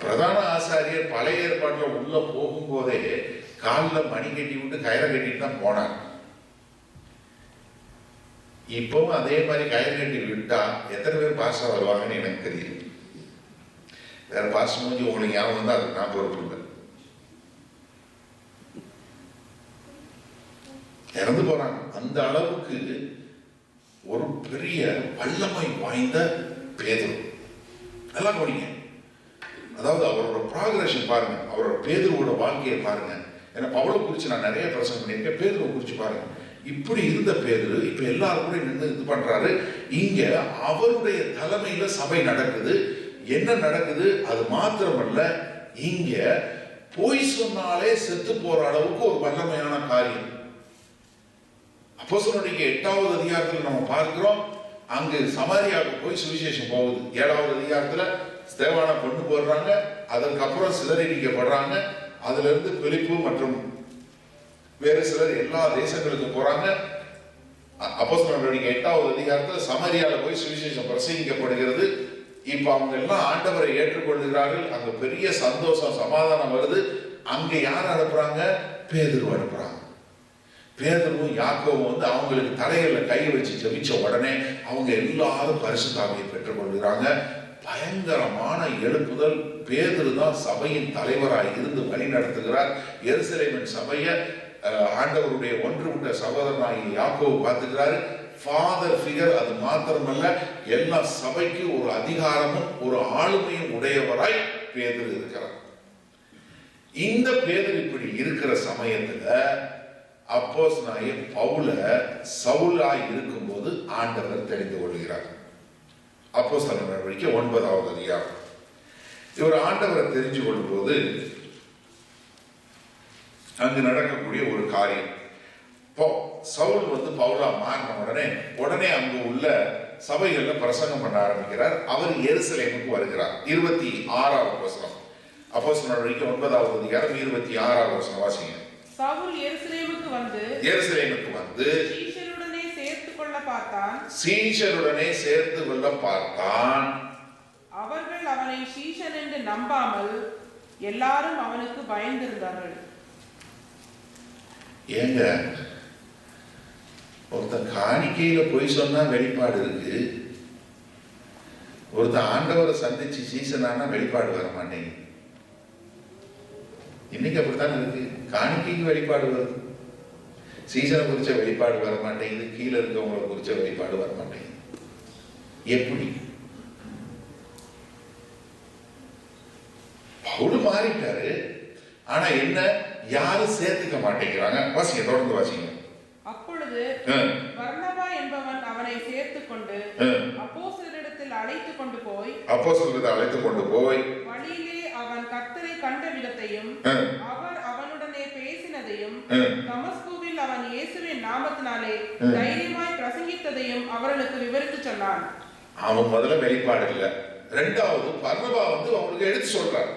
S1: பிரதான ஆசாரியர் பழைய ஏற்பாட்டுல உள்ள போகும்போதே காலில் மணி கட்டி விட்டு கயிறை கட்டிட்டு தான் போனாங்க. இப்பவும் அதே மாதிரி கயிறு கட்டி விட்டா எத்தனை பேர் பாஸ்டா வருவாங்கன்னு எனக்கு தெரியும். வேற பாஸ்டர் மூஞ்சி உங்களுக்கு ஞாபகம் வந்தா அதுக்கு நான் பொறுப்பு இல்லை. இறந்து போறாங்க. அந்த அளவுக்கு ஒரு பெரிய வல்லமை வாய்ந்த பேதுரு. நல்லா கவனிங்க, அதாவது அவரோட ப்ராக்ரஷன் பாருங்க, அவரோட பேதுருவோட வாழ்க்கையை பாருங்க. ஏன்னா பவுலை குறிச்சு நான் நிறைய பிரசங்கம் பண்ணியிருக்கேன், பேதுருவை குறிச்சு பாருங்க. இப்படி இருந்த பேதுரு இப்ப எல்லாரும் கூட நின்று இது பண்றாரு. இங்க அவருடைய தலைமையில சபை நடக்குது. என்ன நடக்குது? அது மாத்திரமல்ல, இங்க போய் சொன்னாலே செத்து போற அளவுக்கு ஒரு வல்லமையான காரியம். அப்போஸ்தலர் 8வது அதிகாரத்தில் நம்ம பார்க்கிறோம், அங்கு சமாரியாவுக்கு போய் சுவிசேஷம் போகுது. 7வது அதிகாரத்துல ஸ்தேவானை கொண்டு போடுறாங்க, அதற்கப்புறம் சிதறடிக்கப்படுறாங்க. அதுல இருந்து பிலிப்பு மற்றும் வேறு சிலர் எல்லா தேசங்களுக்கு போறாங்க. அப்போஸ்தலர் 8வது அதிகாரத்துல சமாரியால போய் சுவிசேஷம் பிரசங்கிக்கப்படுகிறது. இப்ப அவங்க எல்லாம் ஆண்டவரை ஏற்றுக்கொள்கிறார்கள். அங்க பெரிய சந்தோஷம், சமாதானம் வருது. அங்க யார் அனுப்புறாங்க? பேதுரு அனுப்புறாங்க. பேதுருவும் யாக்கோவும் வந்து அவங்களுக்கு தலைகள்ல கை வச்சு ஜெபிச்ச உடனே அவங்க எல்லாரும் பரிசுத்த ஆவியை பெற்றுக் கொள்கிறாங்க. பயங்கரமான எழுப்புதல். பேதுரு தான் சபையின் தலைவராக இருந்து வழி நடத்துகிறார். எருசலேமின் சபையை ஆண்டவருடைய ஒன்று விட்ட சகோதரனாகி யாக்கோவு பார்த்துக்கிறாரு. Father figure. அது மாத்திரமல்ல, எல்லா சபைக்கு ஒரு அதிகாரமும் ஒரு ஆளுமையும் உடையவராய் பேதுரு இருக்கிறார். இந்த பேதுரு இப்படி இருக்கிற சமயத்துல அப்போஸ்தலனாகிய பவுல சவுலாய் இருக்கும்போது ஆண்டவர் தெரிந்து கொள்கிறார். அப்போஸ்தலர் நடவடிக்கை 9வது அதிகாரம். இவர் ஆண்டவரை தெரிஞ்சு கொள்ளும் போது அங்கு நடக்கக்கூடிய ஒரு காரியம், சவுல் வந்து பவுலா மாறின உடனே அங்கு உள்ள சபைகள்ல பிரசங்கம் பண்ண ஆரம்பிக்கிறார். அவர் எருசலேமுக்கு வருகிறார். 26வது வசனம். அப்போஸ்தலர் நடவடிக்கை 9வது அதிகாரம் 26வது வசனம் வாசிங்க.
S4: சவுல் எருசலேமுக்கு வந்து சீஷருடனே சேர்த்து கொள்ள பார்த்தான். அவர்கள் அவனை சீஷன் என்று நம்பாமல் எல்லாரும் அவனுக்கு பயந்திருந்தார்கள்.
S1: ஏங்க, ஒருத்தன் காணிக்கையில போய் சொன்னா வெளிப்பாடு இருக்கு, ஒருத்தன் ஆண்டவரை சந்திச்சு சீசனானா வெளிப்பாடு வர மாட்டேங்குது. இன்னைக்கு அப்படித்தான் இருக்கு. காணிக்கைக்கு வெளிப்பாடு வருது, சீசனை குறிச்ச வெளிப்பாடு வர மாட்டேங்குது, கீழே இருக்கவங்களை குறிச்ச வெளிப்பாடு வர மாட்டேங்குது. எப்படி? பவுல் மாறிட்டாரு, ஆனா என்ன, யாரும் சேர்த்துக்க மாட்டேங்கிறாங்க. வாசிங்க, தொடர்ந்து வாசிங்க.
S4: அப்பொழுது பர்னபா என்பவன் அவனை சேர்த்துக் கொண்டு அப்போஸ்தலரிடத்தில் அழைத்துக் கொண்டு போய் வழியிலே அவன் கர்த்தரை கண்ட விதத்தையும் அவர் அவனுடனே பேசினதையும் தமஸ்குவில் அவன் இயேசுவின் நாமத்தினாலே தைரியமாய் பிரசங்கித்ததையும் அவர்களுக்கு விவரித்து சொன்னான்.
S1: அவன் முதல்ல வெளிப்பாடு இல்ல. ரெண்டாவது, பர்னபா வந்து அவங்களுக்கு எடுத்து சொல்றாரு,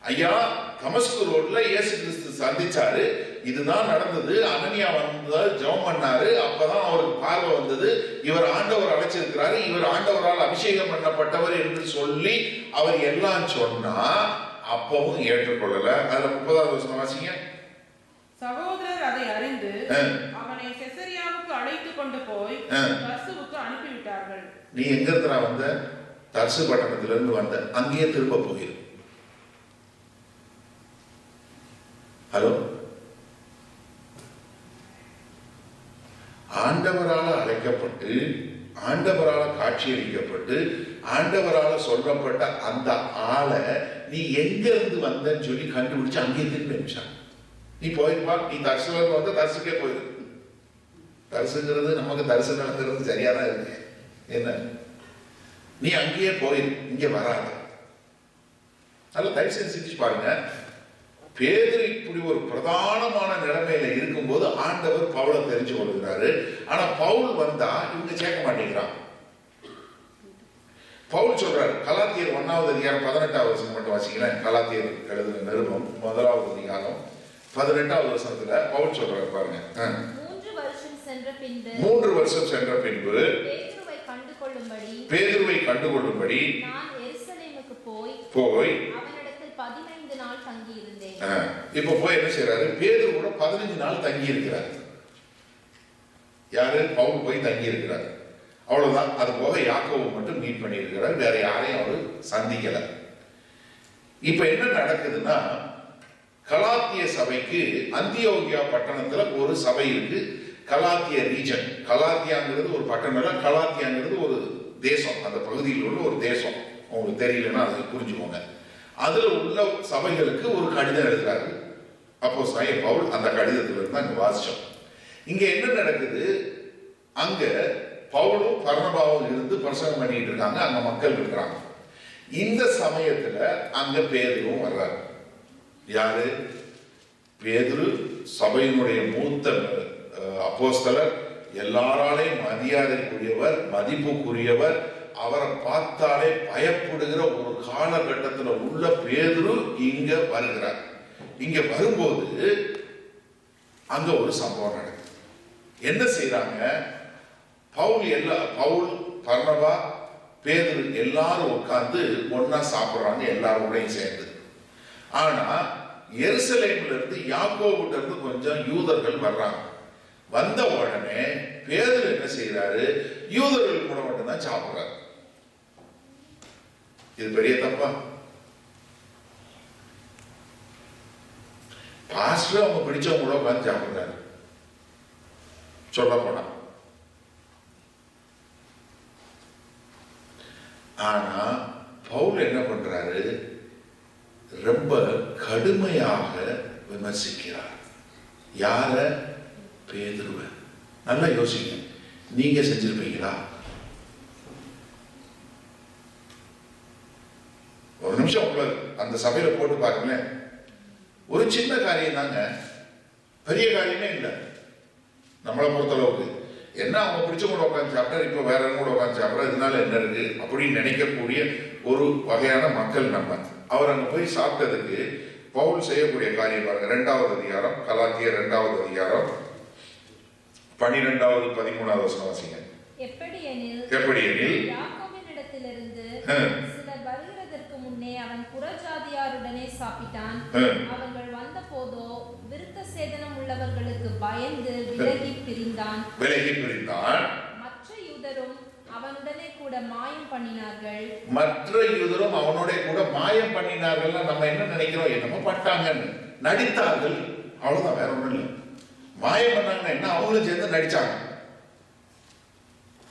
S1: ஐயா, தமஸ்கு ரோட்ல இயேசு கிறிஸ்து சந்திச்சாரு, இதுதான் நடந்தது. அனனியா வந்தாரு, ஜெபம் பண்ணாரு, அப்பதான் அவருக்கு பார்வை வந்தது. இவர் ஆண்டவர் அழைச்சிருக்கிறாரு, இவர் ஆண்டவரால் அபிஷேகம் பண்ணப்பட்டவர் என்று சொல்லி அவர் எல்லாம் சொன்னா அப்பவும் ஏற்றுக்கொள்ளல. அதுல 30வது வசனம் வாசிங்க.
S4: சகோதரர் அதை அறிந்து அவனை செசரியாவுக்கு அழைத்து கொண்டு போய் தர்சுவுக்கு அனுப்பிவிட்டார்கள்.
S1: நீ எங்க இருக்கிறா வந்த? தர்சு பட்டணத்துல இருந்து வந்த, அங்கேயே திரும்ப போயிரு. ஹலோ, ஆண்டவரால் அழைக்கப்பட்டு, ஆண்டவரால் காட்சியளிக்கப்பட்டு, ஆண்டவரால் சொல்லப்பட்ட அந்த ஆளை நீ எங்க இருந்து வந்தன்னு சொல்லி கண்டுபிடிச்சு அங்கேயே திரும்பி அனுப்பிச்சாங்க. நீ போயிருப்பா, நீ தர்சுல வந்த தர்சுக்கே போயிரு. தரிசுங்கிறது நமக்கு தரிசனம் நடக்கிறது சரியாதான் இருக்கு. என்ன, நீ அங்கேயே போயிரு, இங்க வராத. நல்ல தயவு செஞ்சு சிந்திச்சு பாருங்க. பேதுரு இப்படி ஒரு பிரதானமான நிலைமையில இருக்கும்போது ஆண்டவர் பவுலை தெரிஞ்சு கொள்கிறாரு. ஆனா பவுல் வந்தா இவங்க சேர்க்க மாட்டேங்கிறான். பவுல் சொல்றாரு, கலாத்தியர் 1வது அதிகாரம் 18வது வசனம் மட்டும் வாசிக்கலாம். கலாத்தியர் எழுதின நிருபம் 1வது அதிகாரம் 18வது வசனத்துல பவுல் சொல்றாரு பாருங்க.
S3: 3 வருஷம் சென்ற பின்பு
S1: பேதுருவை கண்டுகொள்ளும்படி
S3: நான் எருசலேமுக்கு போய் அவனிடத்தில் 15 நாள் தங்கி இருந்தேன்.
S1: இப்ப போய் என்ன செய்யறாரு? பேதுரு கூட 15 நாள் தங்கி இருக்கிறார். யாரு? பவுல் போய் தங்கி இருக்கிறார். அவ்வளவுதான். அது போக யாக்கோபு மட்டும் மீட் பண்ணி இருக்கிறார். வேற யாரையும் அவரு சந்திக்கல. இப்ப என்ன நடக்குதுன்னா, கலாத்திய சபைக்கு அந்தியோகியா பட்டணத்துல ஒரு சபை இருக்கு. கலாத்திய ரீஜன். கலாத்தியாங்கிறது ஒரு பட்டணம் இல்ல, கலாத்தியாங்கிறது ஒரு தேசம். அந்த பகுதியில் உள்ள ஒரு தேசம். உங்களுக்கு தெரியலன்னா அதை புரிஞ்சுக்கோங்க. அதுல உள்ள சபைகளுக்கு ஒரு கடிதம் எழுதுறாரு அப்போஸ்தலனாகிய பவுல். அந்த கடிதத்திலிருந்து அங்க வாசிச்சோம். இங்க என்ன நடக்குது? அங்க பவுலும் பர்னபாவும் இருந்து பிரசங்கம் பண்ணிட்டு இருக்காங்க. அங்க மக்கள் இருக்கிறாங்க. இந்த சமயத்துல அங்க பேதுருவும் வர்றாரு. யாரு? பேதுரு சபையினுடைய மூத்த அப்போஸ்தலர், எல்லாராலையும் மரியாதைக்குரியவர், மதிப்புக்குரியவர். அவரை பார்த்தாலே பயப்படுகிற ஒரு காலகட்டத்தில் உள்ள பேதுரு இங்க வருகிறார். இங்க வரும்போது அங்க ஒரு சம்பவம் நடக்குது. என்ன செய்யறாங்க? பவுல், பர்னபா, பேதுரு எல்லாரும் உட்கார்ந்து ஒன்னா சாப்பிடுறாங்க, எல்லாரோடையும் சேர்ந்து. ஆனா எருசலேம்ல இருந்து யாக்கோபுட்ட இருந்து கொஞ்சம் யூதர்கள் வர்றாங்க. வந்த உடனே பேதுரு என்ன செய்யறாரு? யூதர்கள் கூட மட்டும்தான் சாப்பிடுறாரு. இது பெரிய தப்பா? பாஸ்டர் அவங்க பிடிச்சவங்க கூட உட்காந்து சாப்பிடுறாரு. சொல்ல போனா, ஆனா பவுல் என்ன பண்றாரு? ரொம்ப கடுமையாக விமர்சிக்கிறார். யார? பேதுருவை. நல்லா யோசிங்க. நீங்க செஞ்சிருப்பீங்களா? ஒரு நிமிஷம் உங்களை அந்த சபையில போட்டு பாருங்களேன். ஒரு சின்ன காரியம் தாங்க, பெரிய காரியமே இல்லை நம்மளை பொறுத்தளவுக்கு. என்ன, அவங்க பிடிச்ச கூட உட்காந்து சாப்பிட்டா, இப்ப வேற கூட உட்காந்து சாப்பிட்றா, இதனால என்ன இருக்கு அப்படின்னு நினைக்கக்கூடிய ஒரு வகையான மக்கள் நம்ம. அவர் அங்க போய் சாப்பிட்டதுக்கு பவுல் செய்யக்கூடிய காரியம் பாருங்க. 2வது அதிகாரம், கலாத்தியர் 2வது அதிகாரம் 12வது 13வது வசனம் வாசிங்க. எப்படியெனில்
S3: யாக்கோபினிடத்திலிருந்து சிலர் வருகிறதற்கு முன்னே அவன் புறஜாதியாருடனே சாப்பிட்டான். அவர்கள் வந்த போதோ விருத்த சேதனம் உள்ளவர்களுக்கு பயந்து விலகி பிரிந்தான். மற்ற யூதரும் அவனுடனே கூட மாயம் பண்ணினார்கள். நம்ம என்ன நினைக்கிறோம்? என்னமோ பட்டாங்கன்னு
S1: நடித்தார்கள். அவ்வளவுதான், வேற ஒண்ணும் இல்லை. மாயம் பண்ணாங்கன்னா என்ன? அவங்களும் சேர்ந்து நடிச்சாங்க.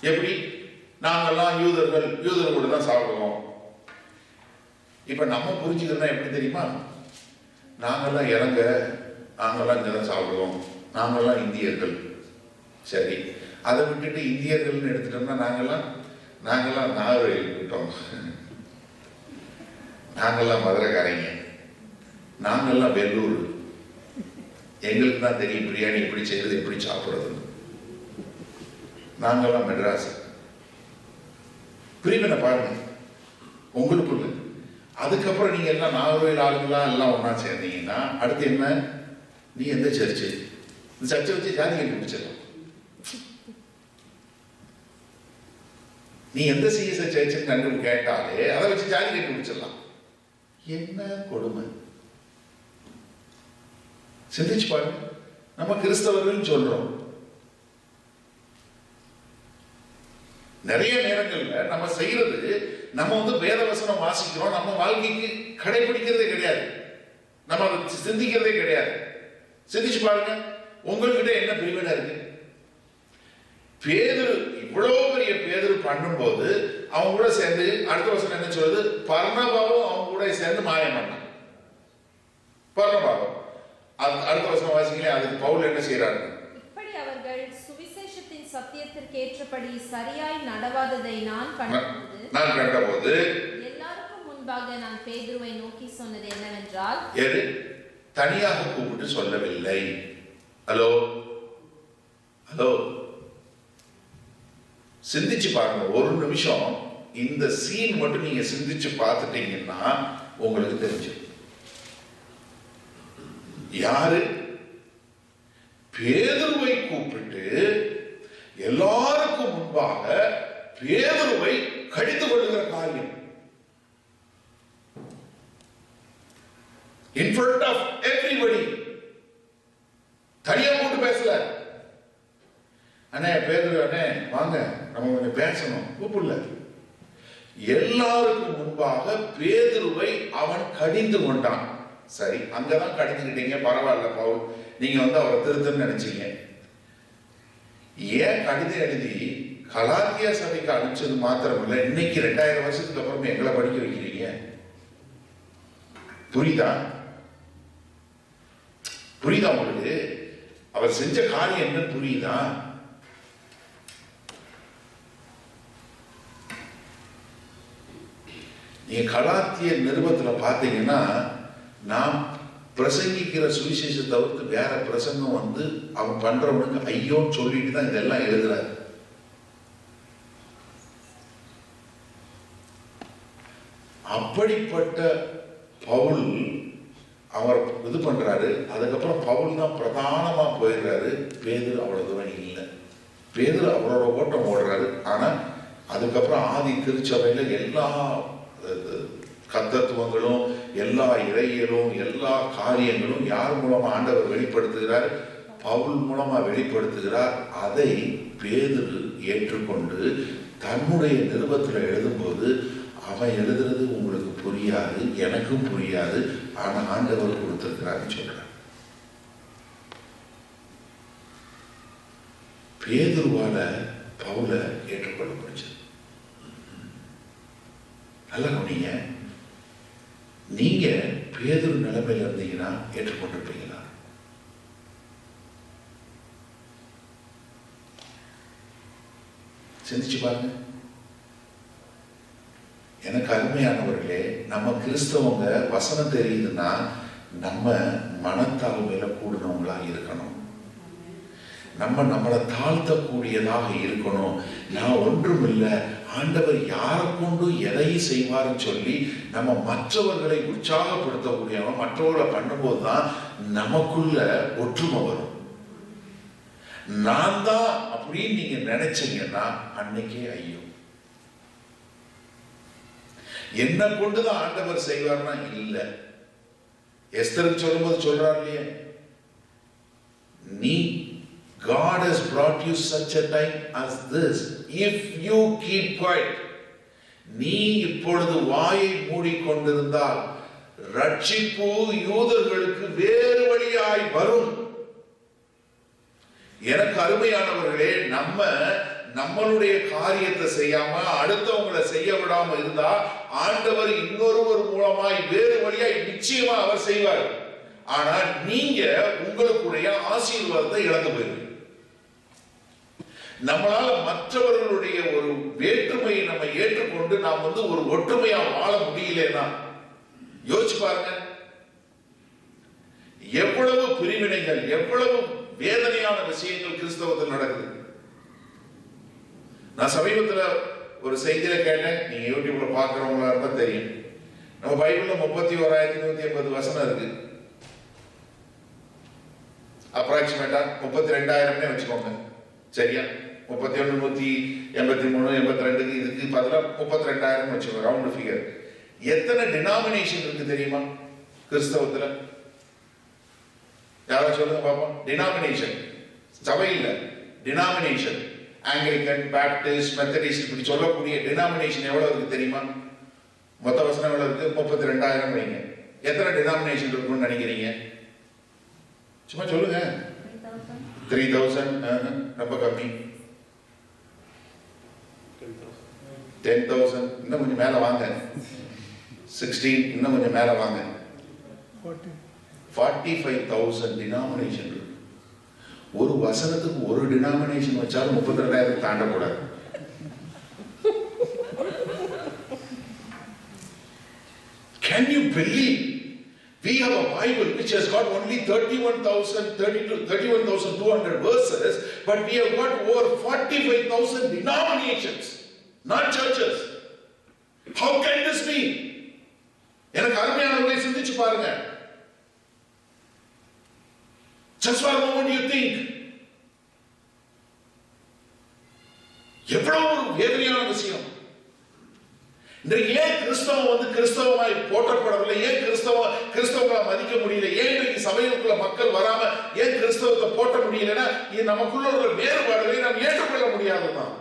S1: எப்படி? நாங்கெல்லாம் யூதர்கள் கூட தான் சாப்பிடுவோம். இப்ப நம்ம புரிஞ்சுக்கிறதா எப்படி தெரியுமா? நாங்கெல்லாம் இறங்க, நாங்கெல்லாம் இங்கதான் சாப்பிடுவோம், நாங்கெல்லாம் இந்தியர்கள். சரி, அதை விட்டுட்டு இந்தியர்கள்னு எடுத்துட்டோம்னா நாங்கெல்லாம் நாகர்கோவில் விட்டோம், நாங்கெல்லாம் மதுரைக்காரங்க, நாங்கெல்லாம் வெள்ளூர், எங்களுக்கு தான் தெரியும் பிரியாணி எப்படி செய்யறது, எப்படி சாப்பிடுறது. நாங்கெல்லாம் மெட்ராஸ். பிரிவினை பாருங்க உங்களுக்குள்ள. அதுக்கப்புறம் நீங்க எல்லாம் நாகர்கோவில் ஆளுங்களா எல்லாம் ஒன்னா சேர்ந்தீங்கன்னா அடுத்து என்ன? நீ எந்த சர்ச்சு? இந்த சர்ச்சை வச்சு ஜாதி கண்டுபிடிச்சிடலாம். நீ எந்த சிஎஸ்ஐ சர்ச்சுன்னு கண்டு கேட்டாலே அதை வச்சு ஜாதி கண்டுபிடிச்சிடலாம். என்ன கொடுமை! சிந்திச்சு பாருங்க. நம்ம கிறிஸ்தவர்கள் சொல்றோம். நிறைய நேரங்கள்ல நம்ம செய்யறது, நம்ம வேதவசனம் வாசிக்கிறோம், நம்ம வாழ்க்கைக்கு கடைபிடிக்கிறதே கிடையாது, நம்ம அதை சிந்திக்கிறதே கிடையாது. சிந்திச்சு பாருங்க, உங்ககிட்ட என்ன பிரிவினை இருக்கு? பேதுரு, இவ்வளவு பெரிய பேதுரு பண்ணும்போது அவங்க கூட சேர்ந்து, அடுத்த வசனம் என்ன சொல்றது? பர்னபாவும் அவங்க கூட சேர்ந்து மாயம் பண்ணான். பர்னபாவும் அடுத்த வசனம் வாசிக்கல, அதுக்கு பவுல் என்ன செய்யறாரு?
S3: இப்படி அவர்கள் சுவிசேஷத்தின் சத்தியத்திற்கு ஏற்றபடி சரியாய் நடவாததை நான் கண்டபோது எல்லாருக்கும் முன்பாக நான் பேதுருவை நோக்கி சொன்னது என்னவென்றால்,
S1: எது தனியாக கூப்பிட்டு சொல்லவில்லை. ஹலோ ஹலோ, சிந்திச்சு பாருங்க ஒரு நிமிஷம். இந்த சீன் மட்டும் நீங்க சிந்திச்சு பார்த்துட்டீங்கன்னா உங்களுக்கு தெரிஞ்சு யாரு பேதுருவை கூப்பிட்டு எல்லாருக்கும் முன்பாக பேதுருவை கடித்து கொள்ளுகிற காரியம். In front of everybody. தனியா கூப்பிட்டு பேசல. அண்ணே பேதுரு, அண்ணே வாங்க நம்ம கொஞ்சம் பேசணும், கூப்பிடல. எல்லாருக்கும் முன்பாக பேதுருவை அவன் கடிந்து கொண்டான். சரி, அங்கதான் கடிந்துக்கிட்டீங்க, பரவாயில்ல பவுல், நீங்க அவரை திருத்தன்னு நினைச்சீங்க. ஏன் கடிதம் எழுதி கலாத்தியா சபைக்கு அனுப்பிச்சது மாத்திரமில்ல, இன்னைக்கு 2000 வருஷத்துக்கு அப்புறம் எங்களை படிக்க வைக்கிறீங்க? புரியுதா? புரியுதா உங்களுக்கு? அவர் செஞ்ச காரியம் என்ன புரியுதா? நீங்க கலாத்திய நிருபத்துல பாத்தீங்கன்னா, நாம் பிரசங்கிக்கிற சுவிசேஷத்தை தவிர்த்து வேற பிரசங்கம் அவன் பண்றவனுக்கு ஐயோன்னு சொல்லிட்டு தான் இதெல்லாம் எழுதுறாரு. அப்படிப்பட்ட பவுல் அவர் இது பண்றாரு. அதுக்கப்புறம் பவுல் தான் பிரதானமா போயிடுறாரு. பேதுரு அவ்வளவு தூரம் இல்லை. பேதுரு அவரோட ஓட்டம் ஓடுறாரு. ஆனா அதுக்கப்புறம் ஆதி திருச்சபையில எல்லா கத்தத்துவங்களும், எல்லா இறையியலும், எல்லா காரியங்களும் யார் மூலமா ஆண்டவர் வெளிப்படுத்துகிறார்? பவுல் மூலமா வெளிப்படுத்துகிறார். அதை பேதுரு ஏற்றுக்கொண்டு தன்னுடைய நிருபத்தில் எழுதும்போது, அவன் எழுதுறது உங்களுக்கு புரியாது, எனக்கும் புரியாது, ஆனா ஆண்டவர் கொடுத்திருக்கிறாருன்னு சொல்றார். பேதுருவால பவுல ஏற்றுக்கொள்ள முடிஞ்சது. நல்ல கவனிங்க, நீங்க பேதுரு நிலைமையில இருந்தீங்கன்னா ஏற்றுக்கொண்டிருப்பீங்களா? சிந்திச்சு பாருங்க. எனக்கு அருமையானவர்களே, நம்ம கிறிஸ்தவங்க வசனம் தெரியுதுன்னா நம்ம மனத்தாழ்மையில கூடினவங்களா இருக்கணும். நம்மளை தாழ்த்தக்கூடியதாக இருக்கணும். நான் ஒன்றும் இல்லை, ஆண்டவர் யாரை கொண்டு எதையும் செய்வார்னு சொல்லி நம்ம மற்றவர்களை உற்சாகப்படுத்தக்கூடியவங்க, மற்றவர்களை பண்ணும்போது தான் நமக்குள்ள ஒற்றுமை வரும். நான் தான் அப்படின்னு நீங்க நினைச்சீங்கன்னா அன்னைக்கே ஐயோ, என்ன கொண்டுதான் ஆண்டவர் செய்வார்னா இல்லை. எஸ்தருக்கு சொல்லும்போது சொல்றார் இல்லையே, நீ God has brought you such a time as this. If you keep quiet, நீ இப்பொழுது வாயை மூடிக்கொண்டிருந்தால் ரட்சிப்பு யூதர்களுக்கு வேறு வழியாய் வரும். எனக்கு அருமையானவர்களே, நம்மளுடைய காரியத்தை செய்யாம அடுத்தவங்களை செய்ய விடாம இருந்தா ஆண்டவர் இன்னொருவர் மூலமாய் வேறு வழியாய் நிச்சயமா அவர் செய்வார். ஆனா நீங்க உங்களுடைய ஆசீர்வாதத்தை இழந்து போயிருவீங்க. நம்மளால மற்றவர்களுடைய ஒரு வேற்றுமையை நம்ம ஏற்றுக்கொண்டு நாம் ஒரு ஒற்றுமையா வாழ முடியலன்னா யோசிச்சு பாருங்க, எவ்வளவு பிரிவினைகள், எவ்வளவு வேதனையான விஷயங்கள் கிறிஸ்தவத்தில் நடக்குது. நான் சமீபத்தில் ஒரு செய்தியில கேட்டேன், நீங்க யூடியூப்ல பாக்குறவங்களா இருந்தா தெரியும். நம்ம பைபிள்ல 31,180 வசனம் இருக்கு. அப்ராக்சிமேட்டா 32,000 வச்சுக்கோங்க. சரியா? 31,183 82 இதுக்கு பதிலாக 32,000 வச்சுக்கோங்க, ரவுண்ட் ஃபிகர். எத்தனை டினாமினேஷன் இருக்கு தெரியுமா கிறிஸ்தவத்துல? யாரும் சொல்லுங்க பாப்போம். டினாமினேஷன், சபை இல்ல, டினாமினேஷன். ஆங்கிலிக்கன், பாப்டிஸ்ட், மெத்தடிஸ்ட் இப்படி சொல்லக்கூடிய டினாமினேஷன் எவ்வளவு இருக்கு தெரியுமா? மொத்த வசனம் எவ்வளவு இருக்கு? 32,000 வைங்க. எத்தனை டினாமினேஷன் இருக்குன்னு நினைக்கிறீங்க? சும்மா சொல்லுங்க. 3,000. ரொம்ப கம்மி. 10,000. இன்னும் கொஞ்சம் மேல வாங்க. 16. இன்னும் கொஞ்சம் மேல வாங்க. 45,000 டினாமினேஷன் இருக்கு. ஒரு வசனத்துக்கு ஒரு டினாமினேஷன் வச்சாலும் 32,000 தாண்டக்கூடாது. Can you believe we have a Bible which has got only 31,200 verses, but we have got over 45,000 denominations, not churches? How can this be? எனக்கு அருமையானவர்களை சிந்திச்சு பாருங்க. Just for a moment you think. எவ்வளவு ஒரு வேதனையான விஷயம். இன்றைக்கு ஏன் கிறிஸ்தவம் கிறிஸ்தவமாய் போற்றப்படவில்லை? ஏன் கிறிஸ்தவங்களை மதிக்க முடியல? ஏன் இன்றைக்கு சபைகளுக்குள்ள மக்கள் வராம ஏன் கிறிஸ்தவத்தை போற்ற முடியலன்னா, இது நமக்குள்ள உள்ள வேறுபாடுகளை நாம் ஏற்றுக்கொள்ள முடியாதுதான்.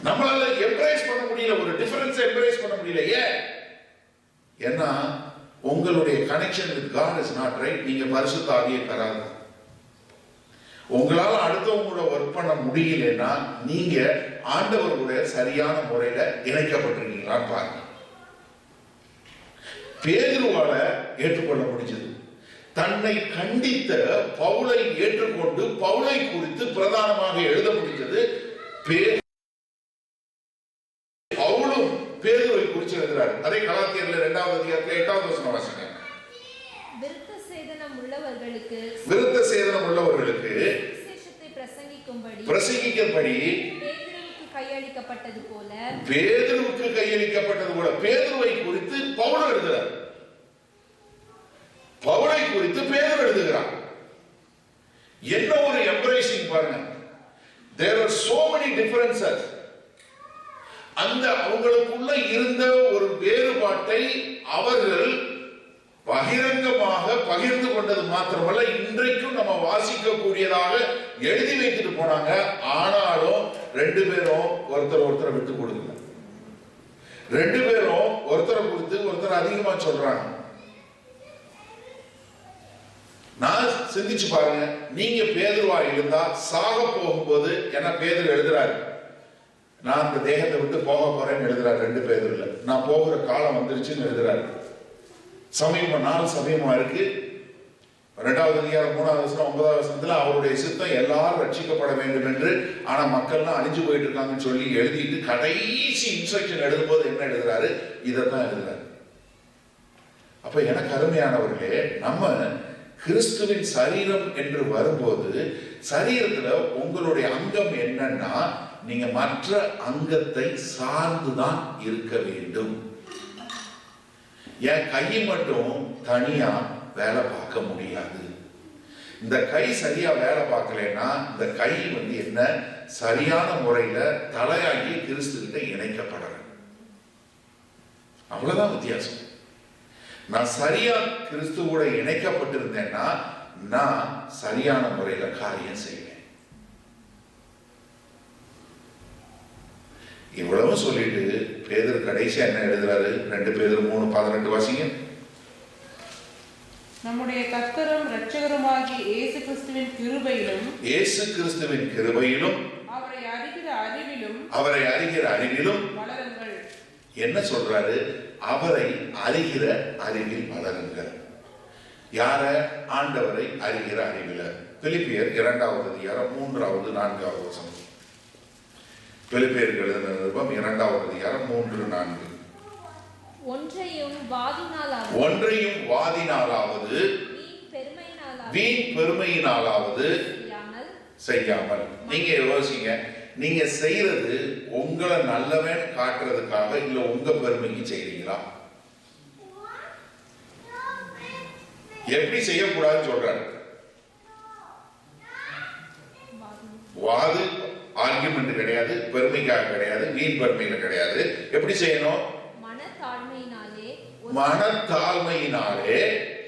S1: நம்மளால எம்ப்ரேஸ் பண்ண முடியல, ஒரு டிஃபரன்ஸ் எம்ப்ரேஸ் பண்ண முடியல. ஏன்னா உங்களுடைய connection with God is not right. நீங்க பரிசுத்த ஆவியை பெறாது. உங்களால அடுத்தவங்களோட ஒர்க் பண்ண முடியலன்னா நீங்க ஆண்டவர்களுடைய சரியான முறையில இணைக்கப்பட்டிருக்கீங்களான்னு பாருங்க. பேதுருவால ஏற்றுக்கொள்ள முடிஞ்சது. தன்னை கண்டித்த பவுலை ஏற்றுக்கொண்டு பவுலை குறித்து பிரதானமாக எழுத முடிந்தது. பவுலும் பேதுருவை குறித்து எழுதுறாரு. அதே கலாத்தியர்ல 2வது அதிகாரத்துல 8வது வசனம் வாசிங்க. விருத்த சேதனம் உள்ளவர்களுக்கு விசேஷத்தை பிரசங்கிக்கும்படி பேதுருவுக்கு கையளிக்கப்பட்டது போல பேதுருவை குறித்து பவுல் எழுதுகிறார். பவுலை குறித்து பேதுரு எழுதுகிறார். என்ன ஒரு எம்ப்ரேசிங் பாருங்க. There are so many differences. அந்த அவங்களுக்குள்ள இருந்த ஒரு வேறுபாட்டை அவர்கள் பகிரங்கமாக பகிர்ந்து கொண்டது மாத்திரமல்ல, இன்றைக்கும் நம்ம வாசிக்க கூடியதாக எழுதி வைத்துட்டு போனாங்க. ஆனாலும் 2 பேரும் ஒருத்தரை விட்டு கொடுக்கல. 2 பேரும் ஒருத்தரை கொடுத்து ஒருத்தர் அதிகமா சொல்றாங்க. நான் சிந்திச்சு பாருங்க. நீங்க பேதுருவா இருந்தா சாக போகும்போது என்ன பேதுரு எழுதுறாரு, நான் இந்த தேகத்தை விட்டு போக போறேன்னு எழுதுறாரு. 2 பேதுருல நான் போகிற காலம் வந்துருச்சுன்னு எழுதுறாரு. நாள் சமயமா இருக்கு. 2வது அதிகாரம் 3வது வசனம் 9வது வசனத்துல அவருடைய சித்தம் எல்லாரும் ரட்சிக்கப்பட வேண்டும் என்று, ஆனா மக்கள்லாம் அழிஞ்சு போயிட்டு இருக்காங்கன்னு சொல்லி எழுதிட்டு கடைசி இன்ஸ்ட்ரக்ஷன் எழுதும்போது என்ன எழுதுறாரு? இதைத்தான் எழுதுறாரு. அப்ப எனக்கு அருமையானவர்களே, நம்ம கிறிஸ்துவின் சரீரம் என்று வரும்போது சரீரத்துல உங்களுடைய அங்கம் என்னன்னா, நீங்க மற்ற அங்கத்தை சார்ந்துதான் இருக்க வேண்டும். என் கை மட்டும் தனியா வேலை பார்க்க முடியாது. இந்த கை சரியா வேலை பார்க்கலன்னா இந்த கை என்ன சரியான முறையில தலையாகி கிறிஸ்து கிட்ட இணைக்கப்படல. அவ்வளவுதான் வித்தியாசம். நான் சரியா கிறிஸ்துவோட இணைக்கப்பட்டிருந்தேன்னா நான் சரியான முறையில காரியம் செய்வேன். இவ்வளவு சொல்லிட்டு பேதுரு கடைசியா என்ன எழுதுறாரு? 2 பேதுரு 3:18 வாசிங்க.
S4: நம்முடைய கர்த்தரும் இரட்சகருமாகிய இயேசு கிறிஸ்துவின் கிருபையிலும் அவரை அறிகிற அறிவிலும் வளருங்கள்.
S1: என்ன சொல்றாரு? அவரை அறிகிற அறிவில் வளருங்கள். யார? ஆண்டவரை அறிகிற அறிவில. பிலிப்பியர் 2வது அதிகாரம் 3வது 4வது வசனம். பிலிப்பியருக்கு எழுதின நிருபம் 2வது அதிகாரம் 3-4.
S3: ஒன்றையும் வாதினாலாவது வீண் பெருமையினாலாவது
S1: செய்யாமல். நீங்க யோசிங்க, நீங்க செய்யறது உங்களை நல்லவன் காட்டுறதுக்காக இல்ல உங்க பெருமைக்கு செய்றீங்களா? எப்படி செய்யக்கூடாதுன்னு சொல்றாரு. வாது ஆர்குமெண்ட் கிடையாது, பெருமைக்காக கிடையாது, வீண் பெருமையில கிடையாது. எப்படி செய்யணும்? மனத்தாழ்மையினாலே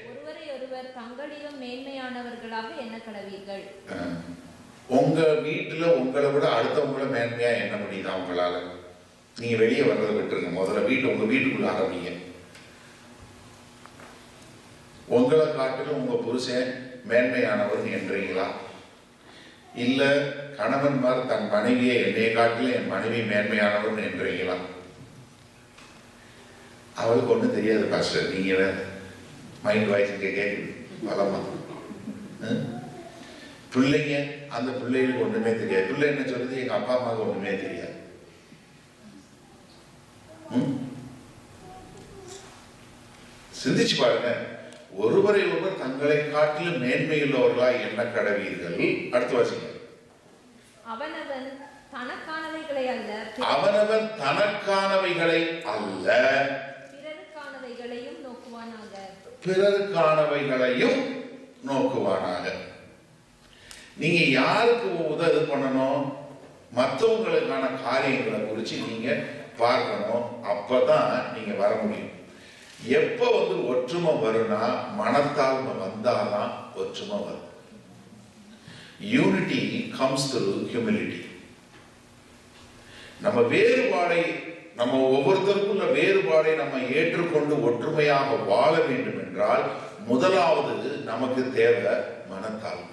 S3: ஒருவரை ஒருவர் தங்களிலும் மேன்மையானவர்களாக எண்ண கடவீர்கள்.
S1: உங்க வீட்டுல உங்களை விட அடுத்தவங்கள மேன்மையா எண்ண முடியுதா உங்களால? நீங்க வெளியே வர்றதை விட்டுருங்க. முதல்ல உங்க வீட்டுக்குள்ள ஆரம்பிங்க. உங்களை காட்டிலும் உங்க புருஷன் மேன்மையானவர் என்றீங்களா? இல்ல கணவன்மார் தன் மனைவியை என்னை காட்டிலும் என் மனைவி மேன்மையானவர் என்றீங்களா? அவளுக்கு ஒண்ணும் தெரியாது பாஸ்டர், நீங்க மைண்ட் வாய்ஸ் கேட்குது பலமா. பிள்ளைங்க, அந்த பிள்ளைகளுக்கு ஒண்ணுமே தெரியாது. பிள்ளை என்ன சொல்லுது? எங்க அப்பா அம்மாவுக்கு ஒண்ணுமே தெரியாது. சிந்திச்சு பாருங்க. ஒருவரை ஒருவர் தங்களை காட்டிலும் மேன்மையுள்ளவர்களாய் எண்ண கடவீர்கள். அடுத்து வாசிங்க.
S3: அவனவன் தனக்கானவைகளை அல்ல, பிறருக்கானவைகளையும் நோக்குவானாக. நீங்க யாருக்கு உதவி பண்ணணும்? மற்றவங்களுக்கான காரியங்களை குறித்து நீங்க பார்க்கணும். அப்பதான் நீங்க வர முடியும். எப்ப ஒற்றுமை வரும்னா மனத்தாழ்மை வந்தாதான் ஒற்றுமை வரும். Unity comes through humility. நம்ம ஒவ்வொருத்தருக்குள்ள வேறுபாடை நம்ம ஏற்றுக்கொண்டு ஒற்றுமையாக வாழ வேண்டும் என்றால் முதலாவது நமக்கு தேவை மனத்தாழ்மை.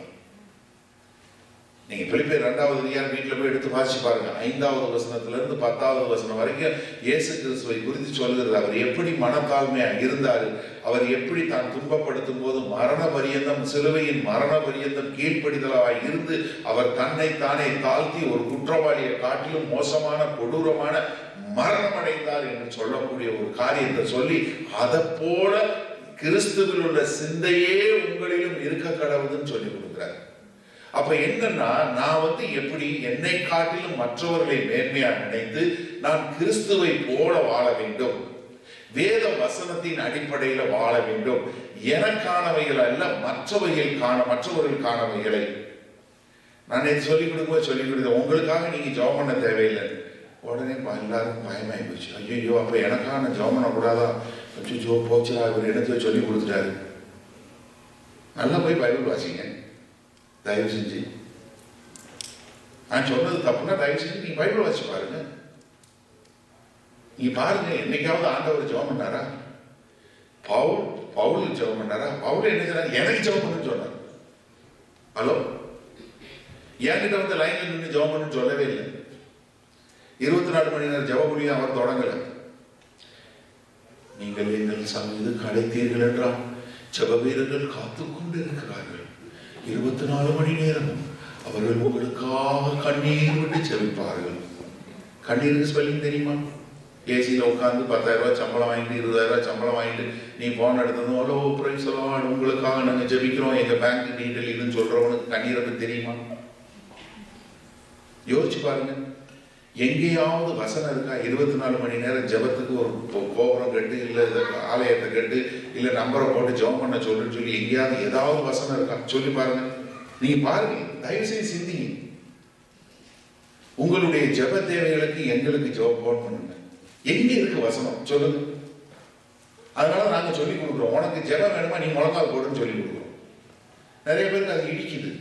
S3: நீங்க பிலிப்பியர் 2வது அதிகாரம் வீட்டுல போய் எடுத்து வாசிச்சு பாருங்க. 5வது வசனத்துல இருந்து 10வது வசனம் வரைக்கும் இயேசு கிறிஸ்துவை குறித்து சொல்லுகிறது. அவர் எப்படி மனத்தாழ்மையா இருந்தாரு, அவர் எப்படி தான் துன்பப்படுத்தும் போது மரண பரியந்தம், சிலுவையின் மரண பரியந்தம் கீழ்ப்படிதலாக இருந்து அவர் தன்னை தானே தாழ்த்தி ஒரு குற்றவாளியை காட்டிலும் மோசமான கொடூரமான மரணம் அடைந்தார் என்று சொல்லக்கூடிய ஒரு காரியத்தை சொல்லி, அதை போல கிறிஸ்துவில் உள்ள சிந்தையே உங்களிலும் இருக்க கடவுதுன்னு சொல்லி கொடுக்கிறார். அப்ப என்னன்னா, நான் எப்படி என்னை காட்டிலும் மற்றவர்களை மேன்மையா நினைத்து நான் கிறிஸ்துவை போல வாழ வேண்டும், வேத வசனத்தின் அடிப்படையில வாழ வேண்டும். எனக்கானவைகள் அல்ல, மற்றவர்களுக்கானவைகளை நான் சொல்லிக் கொடுக்க உங்களுக்காக நீங்க ஜெபம் பண்ண தேவையில்லை. உடனே எல்லாரும் பயமாயி போச்சு. ஐயோ, அப்ப எனக்கான ஜெபம் பண்ண கூடாதா? ஐயோ போச்சுடா, இவர் எனக்கு சொல்லி கொடுத்துட்டாரு. நல்லா போய் பைபிள் வாசிங்க. தயவு செஞ்சு, நான் சொன்னது தப்புன்னா தயவு செஞ்சு நீங்க பைபிள் வாசிச்சு பாருங்க. நீங்க பாருங்க, என்னைக்காவது ஆண்டவர் ஜெபம் பண்ணாரா? பவுல் ஜெபம் பண்ணாரா? பவுல் என்ன சொன்னார்? எனக்கு ஜெபம் பண்ணு சொன்னார். ஹலோ, என்கிட்ட லைன்ல நின்று ஜெபம் பண்ணு சொல்லவே இல்லை. 24 மணி நேரம் ஜெப குழியும் அவர் தொடங்கல. நீங்கள் எங்கள் சமீது கிடைத்தீர்கள் என்றால் ஜெப வீரர்கள் காத்துக்கொண்டு இருக்கிறார்கள். 24 மணி நேரமும் அவர்கள் உங்களுக்காக கண்ணீர் விட்டு செவிப்பார்கள். கண்ணீருக்கு ஸ்பெல்லிங் தெரியுமா? ஏசியில் உட்காந்து 10,000 ரூபாய் சம்பளம் வாங்கிட்டு 20,000 ரூபாய் சம்பளம் வாங்கிட்டு நீ போன் எடுத்ததும் அவ்வளோ பிரைஸ் சொல்லலாம், உங்களுக்காக நாங்கள் ஜெபிக்கிறோம், எங்க பேங்க் டீட்டெயில் இதுன்னு சொல்றவனுக்கு கண்ணீரை தெரியுமா? யோசிச்சு பாருங்க. எங்கேயாவது வசனம் இருக்கா 24 மணி நேரம் ஜெபத்துக்கு ஒரு கோபுரம் கட்டு, இல்லை ஆலயத்தை கட்டு, இல்லை நம்பரை போட்டு ஜெபம் பண்ண சொல்லுன்னு சொல்லி எங்கேயாவது ஏதாவது வசனம் இருக்கா? சொல்லி பாருங்க. நீங்க பாருங்க, தயவு செய்து சிந்திங்க. உங்களுடைய ஜெப தேவைகளுக்கு எங்களுக்கு ஜெபம் போன் பண்ணுங்க. எங்க இருக்கு வசனம் சொல்லுங்க. அதனால நாங்க சொல்லி கொடுக்குறோம். உனக்கு ஜெபம் வேணுமா, நீ முழங்கால் போடுன்னு சொல்லி கொடுக்குறோம். நிறைய பேருக்கு அது இடிக்குது.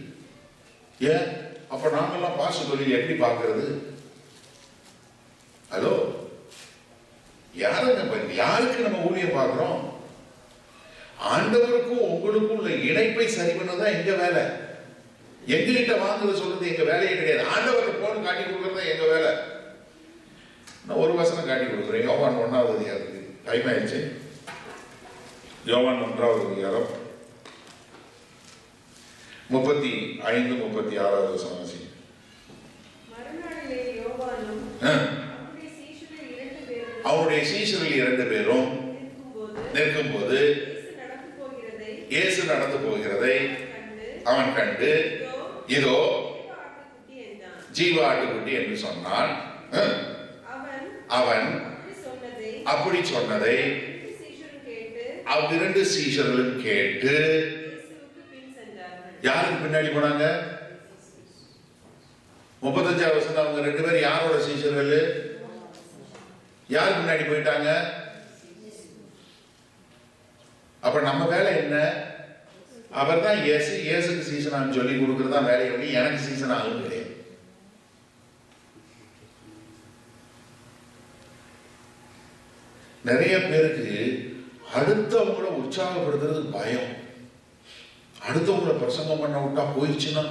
S3: ஏன்? அப்ப நாங்கெல்லாம் பாச தொழில் எப்படி பார்க்கறது? ஹலோ, யாருக்கு நம்ம ஊழியம் பார்க்கிறோம்? ஆண்டவருக்கும் உங்களுக்கும் உள்ள இணைப்பை சரி பண்ணதான் எங்க வேலை. எங்ககிட்ட வாங்குறது சொல்றது எங்க வேலையே கிடையாது. ஆண்டவருக்கு போன் காட்டி கொடுக்கறது எங்க வேலை. நான் ஒரு வசனம் காட்டி கொடுக்குறேன். யோவான் 1வது அதிகாரத்துக்கு டைம் ஆயிடுச்சு. யோவான் 1வது அதிகாரம் 35, 36 வசனம். அவருடைய சீஷர்கள் 2 பேரும் நிற்கும்போது இயேசு நடந்து போகிறதை அவன் கண்டு, இதோ ஜீவ ஆட்டுக்குட்டி என்று சொன்னான். அவன் அப்படி சொன்னதை
S1: அவ்விரண்டு சீஷர்களும் கேட்டு யாருக்கு பின்னாடி போனாங்க? 35 வருஷம் அவங்க 2 பேரும் யாரோட சீஷர்கள்? யார் பின்னாடி போயிட்டாங்க? அப்ப நம்ம வேலை என்ன? அவர் தான் இயேசுக்கு சீசன் ஆகும் சொல்லி கொடுக்கறதா வேலையை பண்ணி எனக்கு சீசன் ஆகும் கிடையாது. நிறைய பேருக்கு அடுத்தவங்களை உற்சாகப்படுத்துறது பயம். அடுத்தவங்களை பிரசங்கம் பண்ண விட்டா போயிடுச்சுன்னா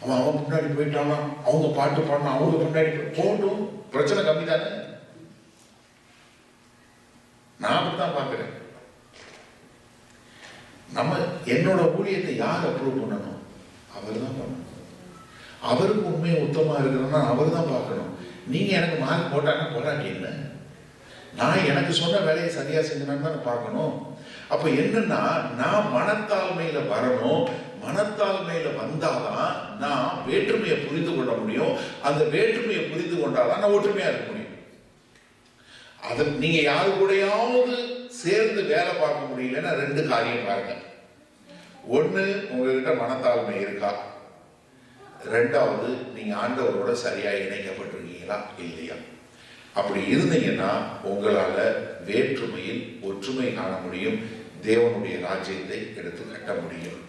S1: அவன் முன்னாடி போயிட்டானா, அவங்க பாட்டு பாடணும், அவங்க முன்னாடி போட்டும் பிரச்சனை கம்மி தானே. நான் அப்படித்தான் பார்க்கிறேன். நம்ம என்னோட ஊழியத்தை யார் அப்ரூவ் பண்ணணும்? அவர் தான் பண்ணணும். அவருக்கு உண்மையை உத்தமா இருக்கிறன்னா அவர் தான் பார்க்கணும். நீங்க எனக்கு மார்க் போட்டாங்கன்னா போராட்டி என்ன, நான் எனக்கு சொன்ன வேலையை சரியா செஞ்சேன்னு பார்க்கணும். அப்ப என்னன்னா, நான் மனத்தாழ்மையில வரணும். மனத்தாழ்மையில வந்தாதான் நான் வேற்றுமையை புரிந்து கொள்ள முடியும். அந்த வேற்றுமையை புரிந்து கொண்டாதான் நான் ஒற்றுமையா இருக்க முடியும். அதை நீங்க யாரு கூடயாவது சேர்ந்து வேலை பார்க்க முடியலன்னா 2 காரியம் பாருங்க. ஒண்ணு, உங்ககிட்ட மனத்தாழ்மை இருக்கா? 2வது, நீங்க ஆண்டவரோட சரியா இணைக்கப்பட்டிருக்கீங்களா இல்லையா? அப்படி இருந்தீங்கன்னா உங்களால வேற்றுமையில் ஒற்றுமை காண முடியும். தேவனுடைய ராஜ்யத்தை எடுத்து கட்ட முடியும்.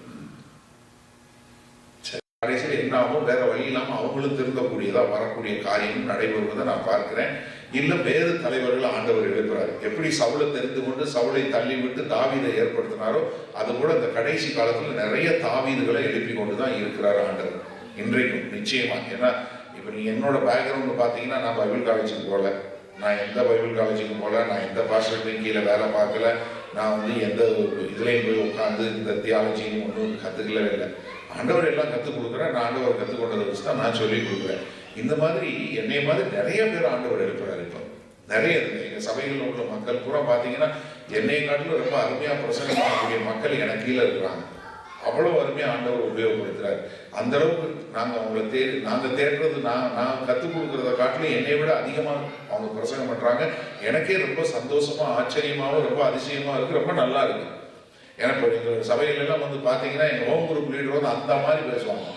S1: கடைசியில் என்ன ஆகும்? வேற வழி இல்லாம அவங்களும் திருந்தக்கூடியதா வரக்கூடிய காரியம் நடைபெறுவதை நான் பார்க்கிறேன். இல்ல வேறு தலைவர்கள் ஆண்டவர் எழுப்புறாரு. எப்படி சவுலை தெரிந்து கொண்டு சவுலை தள்ளி விட்டு தாவீதை ஏற்படுத்தினாரோ அது கூட இந்த கடைசி காலத்துல நிறைய தாவீதுகளை எழுப்பி கொண்டுதான் இருக்கிறார் ஆண்டவர் இன்றைக்கும் நிச்சயமா. ஏன்னா இப்ப நீங்க என்னோட பேக்ரவுண்ட் பாத்தீங்கன்னா, நான் பைபிள் காலேஜுக்கு போகல, நான் எந்த பைபிள் காலேஜுக்கும் போகல, நான் எந்த பாஸ்டர்டையும் கீழே வேலை பார்க்கல, நான் எந்த இதுலையும் போய் உட்காந்து இந்த தியாலஜின்னு ஒன்றும் கத்துக்கலவே இல்லை. ஆண்டவர் எல்லாம் கற்றுக் கொடுக்குறேன். நான் ஆண்டவர் கற்றுக்கொண்டதை வச்சு தான் நான் சொல்லி கொடுக்குறேன். இந்த மாதிரி என்னை மாதிரி நிறைய பேர் ஆண்டவர் எழுப்புறாரு. இப்போ நிறைய எங்கள் சபைகளில் உள்ள மக்கள் பூரா பார்த்தீங்கன்னா என்னை காட்டிலும் ரொம்ப அருமையாக பிரசங்கம் பண்ணக்கூடிய மக்கள் எனக்கு கீழே இருக்கிறாங்க. அவ்வளோ அருமையாக ஆண்டவர் உபயோகப்படுத்துறாரு. அந்த அளவுக்கு நாங்கள் அவங்கள நாங்கள் தேடுறது, நான் கற்றுக் கொடுக்குறத காட்டிலும் என்னை விட அதிகமாக அவங்க பிரசங்கம் பண்ணுறாங்க. எனக்கே ரொம்ப சந்தோஷமா, ஆச்சரியமாகவும் ரொம்ப அதிசயமாக இருக்குது. ரொம்ப நல்லா இருக்கு. ஏன்னா இப்போ எங்கள் சபைகளெல்லாம் பார்த்தீங்கன்னா எங்கள் ஹோம் குரூப் லீடர் அந்த மாதிரி பேசுவாங்க.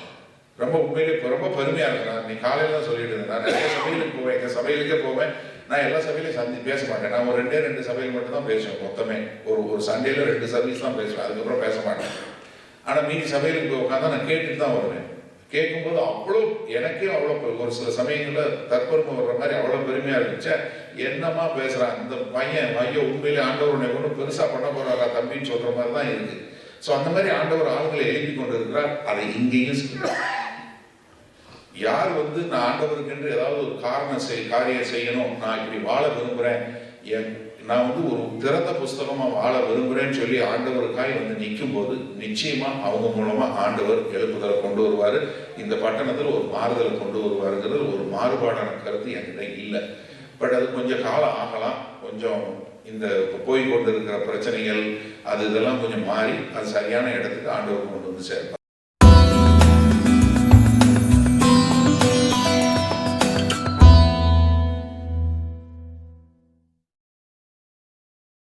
S1: ரொம்ப உண்மையிலே ரொம்ப பெருமையாக இருக்கு. நான் நீ காலையில் தான் சொல்லிட்டு இருந்தேன். நான் நிறைய சபைகளுக்கு போவேன், எங்கள் சபைகளுக்கே போவேன். நான் எல்லா சபையிலையும் பேச மாட்டேன். நான் ஒரு 2 சபைகள் மட்டும் தான் பேசுவேன். மொத்தமே ஒரு சண்டேல 2 சர்வீஸ் தான் பேசுவேன். அதுக்கப்புறம் பேச மாட்டேன். ஆனால் மீதி சபைகளுக்கு போய் உட்காந்து நான் கேட்டுட்டு தான் வருவேன். கேட்கும்போது அவ்வளோ எனக்கே அவ்வளோ ஒரு சில சமயங்களில் தற்பெருமை வர்ற மாதிரி அவ்வளோ பெருமையாக இருந்துச்சு. என்னமா பேசுகிறான் இந்த பையன், உண்மையிலே ஆண்டவர் உன்னை கொண்டு பெருசாக பண்ண போறாரா தம்பின்னு சொல்கிற மாதிரி தான் இருக்கு. ஸோ அந்த மாதிரி ஆண்டவர் ஆளுங்களை எழுப்பி கொண்டு இருக்கிறார். அதை இங்கேயும் சொல்றார். யார் நான் ஆண்டவருக்கென்று ஏதாவது ஒரு காரியம் செய்யணும், நான் இப்படி வாழ விரும்புகிறேன், நான் ஒரு திறந்த புஸ்தகமா வாழ விரும்புகிறேன்னு சொல்லி ஆண்டவருக்காய் நிற்கும் போது நிச்சயமா அவங்க மூலமா ஆண்டவர் எழுப்புதலை கொண்டு வருவாரு. இந்த பட்டணத்தில் ஒரு மாறுதலை கொண்டு வருவாருங்கிறது ஒரு மாறுபாடான கருத்து என்கிட்ட இல்லை. பட் அது கொஞ்சம் காலம் ஆகலாம். கொஞ்சம் இந்த போய் கொண்டு இருக்கிற பிரச்சனைகள் இதெல்லாம் கொஞ்சம் மாறி அது சரியான இடத்துக்கு ஆண்டவர் கொண்டு சேர்ப்பார்.